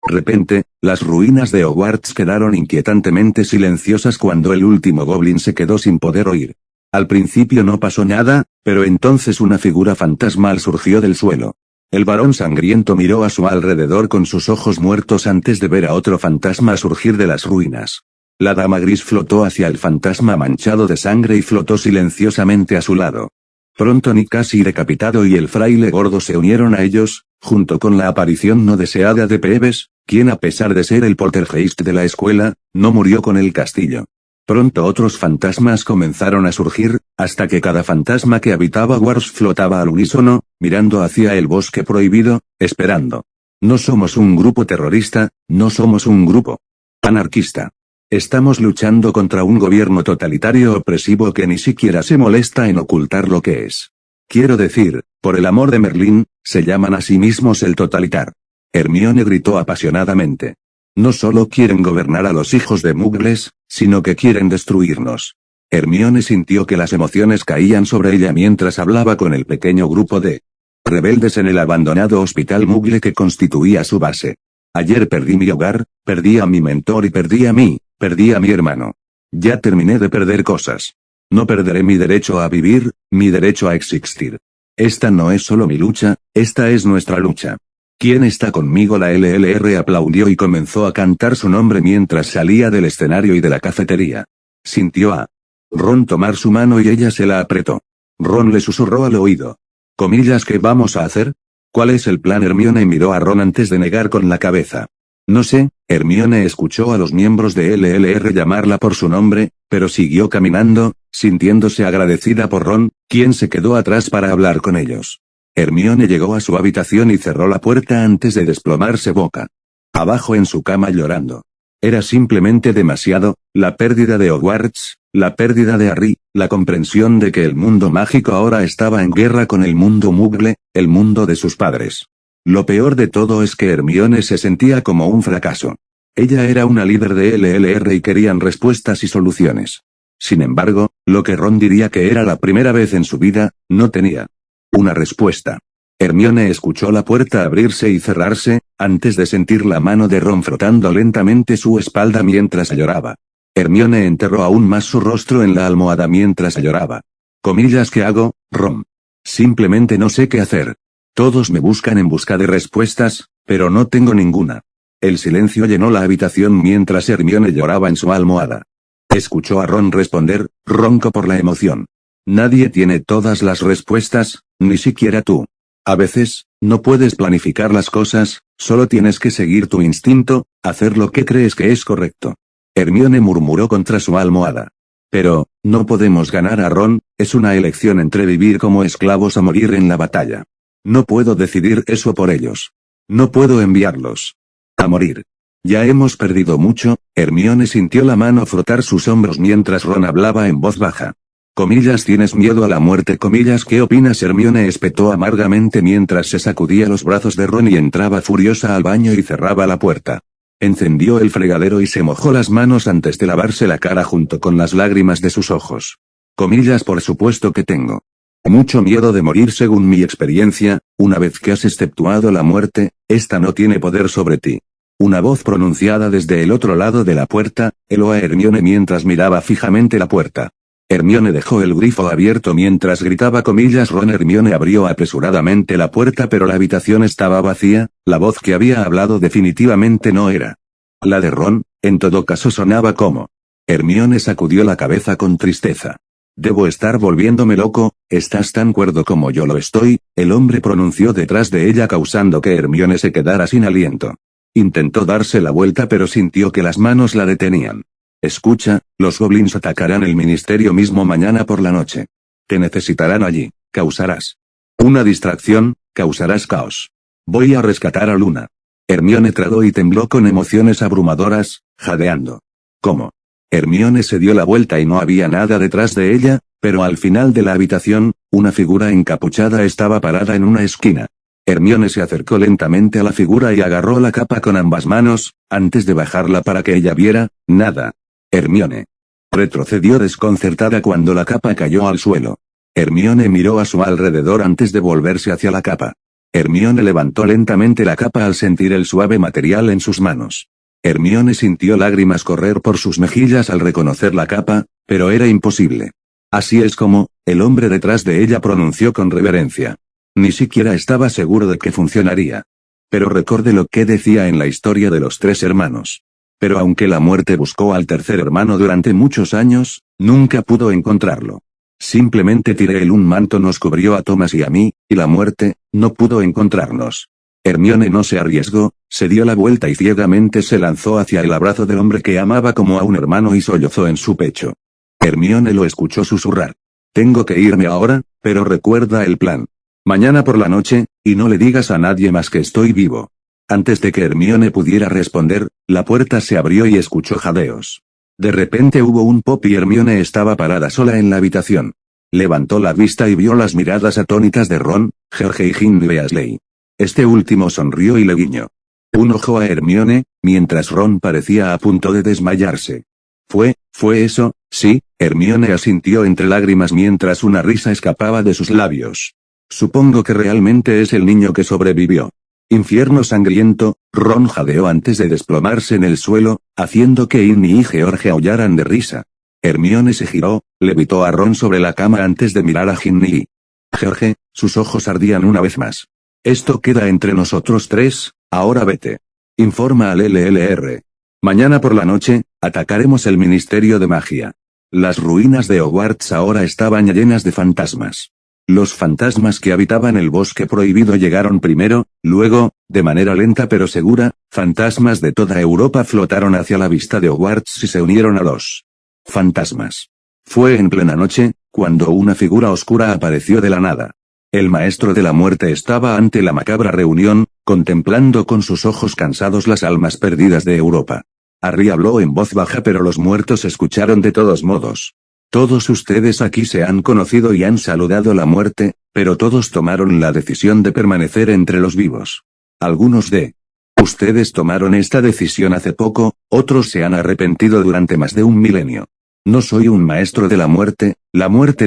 repente, las ruinas de Hogwarts quedaron inquietantemente silenciosas cuando el último goblin se quedó sin poder oír. Al principio no pasó nada, pero entonces una figura fantasmal surgió del suelo. El varón sangriento miró a su alrededor con sus ojos muertos antes de ver a otro fantasma surgir de las ruinas. La dama gris flotó hacia el fantasma manchado de sangre y flotó silenciosamente a su lado. Pronto Nick casi decapitado y el fraile gordo se unieron a ellos, junto con la aparición no deseada de Peeves, quien a pesar de ser el poltergeist de la escuela, no murió con el castillo. Pronto otros fantasmas comenzaron a surgir, hasta que cada fantasma que habitaba Hogwarts flotaba al unísono, mirando hacia el bosque prohibido, esperando. No somos un grupo terrorista, no somos un grupo anarquista. Estamos luchando contra un gobierno totalitario opresivo que ni siquiera se molesta en ocultar lo que es. Quiero decir, por el amor de Merlín, se llaman a sí mismos el totalitar. Hermione gritó apasionadamente. No solo quieren gobernar a los hijos de Muggles, sino que quieren destruirnos. Hermione sintió que las emociones caían sobre ella mientras hablaba con el pequeño grupo de rebeldes en el abandonado hospital Muggle que constituía su base. Ayer perdí mi hogar, perdí a mi mentor y perdí a mi hermano. Ya terminé de perder cosas. No perderé mi derecho a vivir, mi derecho a existir. Esta no es solo mi lucha, esta es nuestra lucha. ¿Quién está conmigo? La LLR aplaudió y comenzó a cantar su nombre mientras salía del escenario y de la cafetería. Sintió a Ron tomar su mano y ella se la apretó. Ron le susurró al oído. Comillas, ¿qué vamos a hacer? ¿Cuál es el plan? Hermione miró a Ron antes de negar con la cabeza. No sé, Hermione escuchó a los miembros de LLR llamarla por su nombre, pero siguió caminando, sintiéndose agradecida por Ron, quien se quedó atrás para hablar con ellos. Hermione llegó a su habitación y cerró la puerta antes de desplomarse boca abajo en su cama llorando. Era simplemente demasiado, la pérdida de Hogwarts, la pérdida de Harry, la comprensión de que el mundo mágico ahora estaba en guerra con el mundo Muggle, el mundo de sus padres. Lo peor de todo es que Hermione se sentía como un fracaso. Ella era una líder de LLR y querían respuestas y soluciones. Sin embargo, lo que Ron diría que era la primera vez en su vida, no tenía una respuesta. Hermione escuchó la puerta abrirse y cerrarse, antes de sentir la mano de Ron frotando lentamente su espalda mientras lloraba. Hermione enterró aún más su rostro en la almohada mientras lloraba. Comillas, ¿qué hago, Ron? Simplemente no sé qué hacer. Todos me buscan en busca de respuestas, pero no tengo ninguna. El silencio llenó la habitación mientras Hermione lloraba en su almohada. Escuchó a Ron responder, ronco por la emoción. Nadie tiene todas las respuestas, ni siquiera tú. A veces, no puedes planificar las cosas, solo tienes que seguir tu instinto, hacer lo que crees que es correcto. Hermione murmuró contra su almohada. Pero, no podemos ganar a Ron, es una elección entre vivir como esclavos o morir en la batalla. No puedo decidir eso por ellos. No puedo enviarlos a morir. Ya hemos perdido mucho. Hermione sintió la mano frotar sus hombros mientras Ron hablaba en voz baja. Comillas, ¿tienes miedo a la muerte? Comillas, ¿qué opinas? Hermione espetó amargamente mientras se sacudía los brazos de Ron y entraba furiosa al baño y cerraba la puerta. Encendió el fregadero y se mojó las manos antes de lavarse la cara junto con las lágrimas de sus ojos. Comillas, por supuesto que tengo mucho miedo de morir según mi experiencia, una vez que has exceptuado la muerte, esta no tiene poder sobre ti. Una voz pronunciada desde el otro lado de la puerta, heló a Hermione mientras miraba fijamente la puerta. Hermione dejó el grifo abierto mientras gritaba comillas Ron. Hermione abrió apresuradamente la puerta pero la habitación estaba vacía, la voz que había hablado definitivamente no era la de Ron, en todo caso sonaba como. Hermione sacudió la cabeza con tristeza. Debo estar volviéndome loco, estás tan cuerdo como yo lo estoy, El hombre pronunció detrás de ella causando que Hermione se quedara sin aliento. Intentó darse la vuelta pero sintió que las manos la detenían. Escucha, los goblins atacarán el ministerio mismo mañana por la noche. Te necesitarán allí, causarás una distracción, causarás caos. Voy a rescatar a Luna. Hermione tragó y tembló con emociones abrumadoras, jadeando. ¿Cómo? Hermione se dio la vuelta y no había nada detrás de ella, pero al final de la habitación, una figura encapuchada estaba parada en una esquina. Hermione se acercó lentamente a la figura y agarró la capa con ambas manos, antes de bajarla para que ella viera, nada. Hermione retrocedió desconcertada cuando la capa cayó al suelo. Hermione miró a su alrededor antes de volverse hacia la capa. Hermione levantó lentamente la capa al sentir el suave material en sus manos. Hermione sintió lágrimas correr por sus mejillas al reconocer la capa, pero era imposible. Así es como, el hombre detrás de ella pronunció con reverencia. Ni siquiera estaba seguro de que funcionaría. Pero recordé lo que decía en la historia de los 3 hermanos. Pero aunque la muerte buscó al tercer hermano durante muchos años, nunca pudo encontrarlo. Simplemente tiré un manto nos cubrió a Thomas y a mí, y la muerte, no pudo encontrarnos. Hermione no se arriesgó, se dio la vuelta y ciegamente se lanzó hacia el abrazo del hombre que amaba como a un hermano y sollozó en su pecho. Hermione lo escuchó susurrar. Tengo que irme ahora, pero recuerda el plan. Mañana por la noche, y no le digas a nadie más que estoy vivo. Antes de que Hermione pudiera responder, la puerta se abrió y escuchó jadeos. De repente hubo un pop y Hermione estaba parada sola en la habitación. Levantó la vista y vio las miradas atónitas de Ron, George y Ginny Weasley. Este último sonrió y le guiñó un ojo a Hermione, mientras Ron parecía a punto de desmayarse. ¿Fue eso? Sí, Hermione asintió entre lágrimas mientras una risa escapaba de sus labios. Supongo que realmente es el niño que sobrevivió. Infierno sangriento, Ron jadeó antes de desplomarse en el suelo, haciendo que Ginny y George aullaran de risa. Hermione se giró, levitó a Ron sobre la cama antes de mirar a Ginny. George, sus ojos ardían una vez más. Esto queda entre nosotros 3, ahora vete. Informa al LLR. Mañana por la noche, atacaremos el Ministerio de Magia. Las ruinas de Hogwarts ahora estaban llenas de fantasmas. Los fantasmas que habitaban el bosque prohibido llegaron primero, luego, de manera lenta pero segura, fantasmas de toda Europa flotaron hacia la vista de Hogwarts y se unieron a los fantasmas. Fue en plena noche, cuando una figura oscura apareció de la nada. El maestro de la muerte estaba ante la macabra reunión, contemplando con sus ojos cansados las almas perdidas de Europa. Harry habló en voz baja pero los muertos escucharon de todos modos. Todos ustedes aquí se han conocido y han saludado la muerte, pero todos tomaron la decisión de permanecer entre los vivos. Algunos de ustedes tomaron esta decisión hace poco, otros se han arrepentido durante más de un milenio. No soy un maestro de la muerte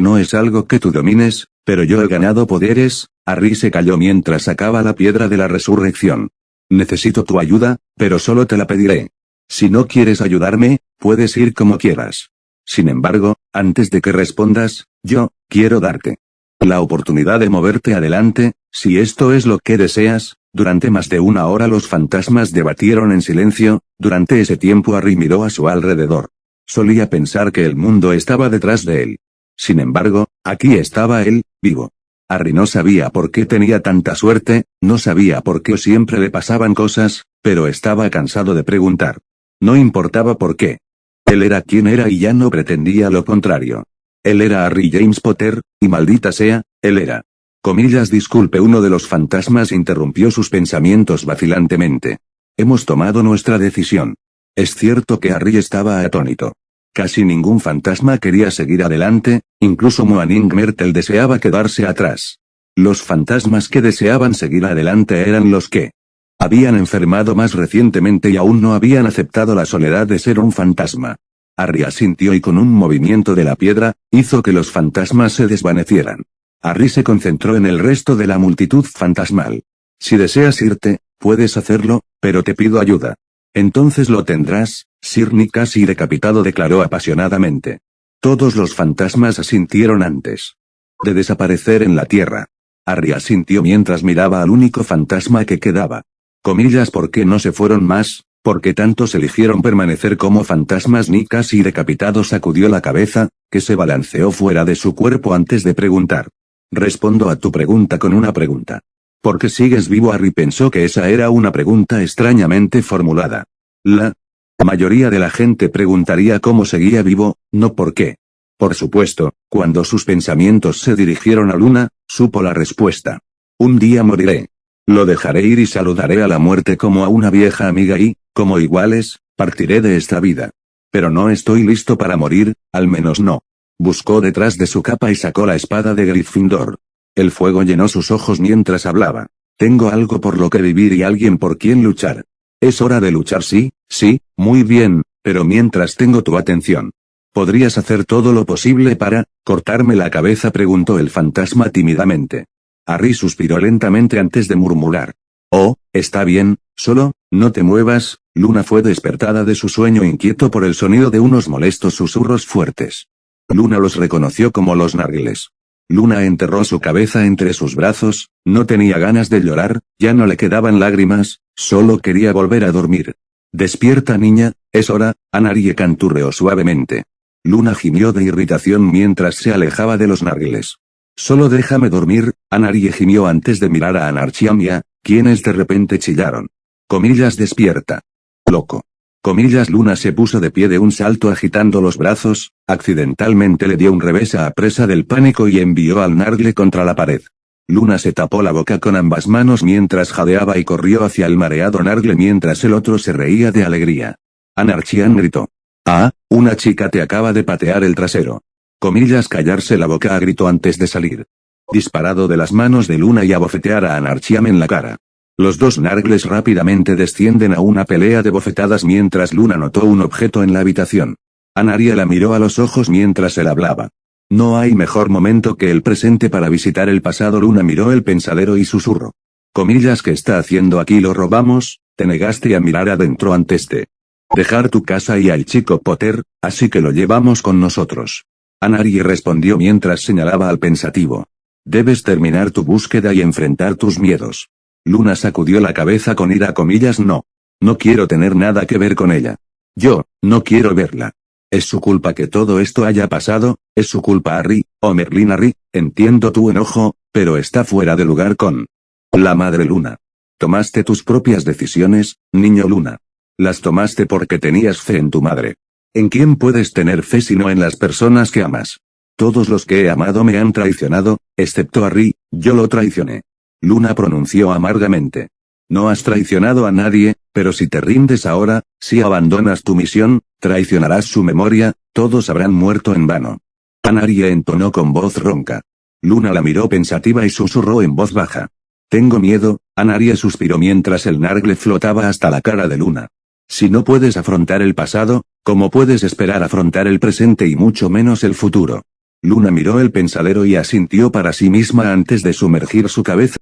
no es algo que tú domines, pero yo he ganado poderes. Harry se calló mientras sacaba la piedra de la resurrección. Necesito tu ayuda, pero solo te la pediré. Si no quieres ayudarme, puedes ir como quieras. Sin embargo, antes de que respondas, yo quiero darte la oportunidad de moverte adelante, si esto es lo que deseas. Durante más de una hora los fantasmas debatieron en silencio. Durante ese tiempo Harry miró a su alrededor. Solía pensar que el mundo estaba detrás de él. Sin embargo, aquí estaba él, vivo. Harry no sabía por qué tenía tanta suerte, no sabía por qué siempre le pasaban cosas, pero estaba cansado de preguntar. No importaba por qué. Él era quien era y ya no pretendía lo contrario. Él era Harry James Potter, y maldita sea, él era. Disculpe, uno de los fantasmas interrumpió sus pensamientos vacilantemente. Hemos tomado nuestra decisión. Es cierto que Harry estaba atónito. Casi ningún fantasma quería seguir adelante, incluso Moaning Myrtle deseaba quedarse atrás. Los fantasmas que deseaban seguir adelante eran los que habían enfermado más recientemente y aún no habían aceptado la soledad de ser un fantasma. Harry asintió y con un movimiento de la piedra, hizo que los fantasmas se desvanecieran. Harry se concentró en el resto de la multitud fantasmal. Si deseas irte, puedes hacerlo, pero te pido ayuda. Entonces lo tendrás, Sir Nick casi decapitado declaró apasionadamente. Todos los fantasmas asintieron antes de desaparecer en la tierra. Harry asintió mientras miraba al único fantasma que quedaba. ¿Por qué no se fueron más? ¿Por qué tantos eligieron permanecer como fantasmas? Nick casi decapitado sacudió la cabeza, que se balanceó fuera de su cuerpo antes de preguntar. Respondo a tu pregunta con una pregunta. ¿Por qué sigues vivo? Harry pensó que esa era una pregunta extrañamente formulada. La mayoría de la gente preguntaría cómo seguía vivo, no por qué. Por supuesto, cuando sus pensamientos se dirigieron a Luna, supo la respuesta. Un día moriré. Lo dejaré ir y saludaré a la muerte como a una vieja amiga y, como iguales, partiré de esta vida. Pero no estoy listo para morir, al menos no. Buscó detrás de su capa y sacó la espada de Gryffindor. El fuego llenó sus ojos mientras hablaba. Tengo algo por lo que vivir y alguien por quien luchar. Es hora de luchar, sí, muy bien, pero mientras tengo tu atención. ¿Podrías hacer todo lo posible para cortarme la cabeza?, preguntó el fantasma tímidamente. Harry suspiró lentamente antes de murmurar. Oh, está bien, solo, no te muevas. Luna fue despertada de su sueño inquieto por el sonido de unos molestos susurros fuertes. Luna los reconoció como los narguiles. Luna enterró su cabeza entre sus brazos, no tenía ganas de llorar, ya no le quedaban lágrimas, solo quería volver a dormir. Despierta, niña, es hora. Anarie canturreó suavemente. Luna gimió de irritación mientras se alejaba de los narguiles. Solo déjame dormir. Anarie gimió antes de mirar a Anarchiam y a, quienes de repente chillaron. Comillas, despierta. Loco. Comillas. Luna se puso de pie de un salto agitando los brazos, accidentalmente le dio un revés a presa del pánico y envió al nargle contra la pared. Luna se tapó la boca con ambas manos mientras jadeaba y corrió hacia el mareado nargle mientras el otro se reía de alegría. Anarchian gritó. Ah, una chica te acaba de patear el trasero. Comillas, callarse la boca, gritó antes de salir. Disparado de las manos de Luna y a bofetear a Anarchiam en la cara. Los dos nargles rápidamente descienden a una pelea de bofetadas mientras Luna notó un objeto en la habitación. Anarie la miró a los ojos mientras él hablaba. No hay mejor momento que el presente para visitar el pasado. Luna miró el pensadero y susurró. Comillas, ¿qué está haciendo aquí? Lo robamos, te negaste a mirar adentro antes de dejar tu casa y al chico Potter, así que lo llevamos con nosotros. Anarie respondió mientras señalaba al pensativo. Debes terminar tu búsqueda y enfrentar tus miedos. Luna sacudió la cabeza con ira. Comillas, no. No quiero tener nada que ver con ella. Yo, no quiero verla. Es su culpa que todo esto haya pasado, es su culpa, Harry, o Merlin. Harry, entiendo tu enojo, pero está fuera de lugar con la madre Luna. Tomaste tus propias decisiones, niño Luna. Las tomaste porque tenías fe en tu madre. ¿En quién puedes tener fe sino en las personas que amas? Todos los que he amado me han traicionado, excepto Harry, yo lo traicioné. Luna pronunció amargamente. No has traicionado a nadie, pero si te rindes ahora, si abandonas tu misión, traicionarás su memoria, todos habrán muerto en vano. Anarie entonó con voz ronca. Luna la miró pensativa y susurró en voz baja. Tengo miedo. Anarie suspiró mientras el nargle flotaba hasta la cara de Luna. Si no puedes afrontar el pasado, ¿cómo puedes esperar afrontar el presente y mucho menos el futuro? Luna miró el pensadero y asintió para sí misma antes de sumergir su cabeza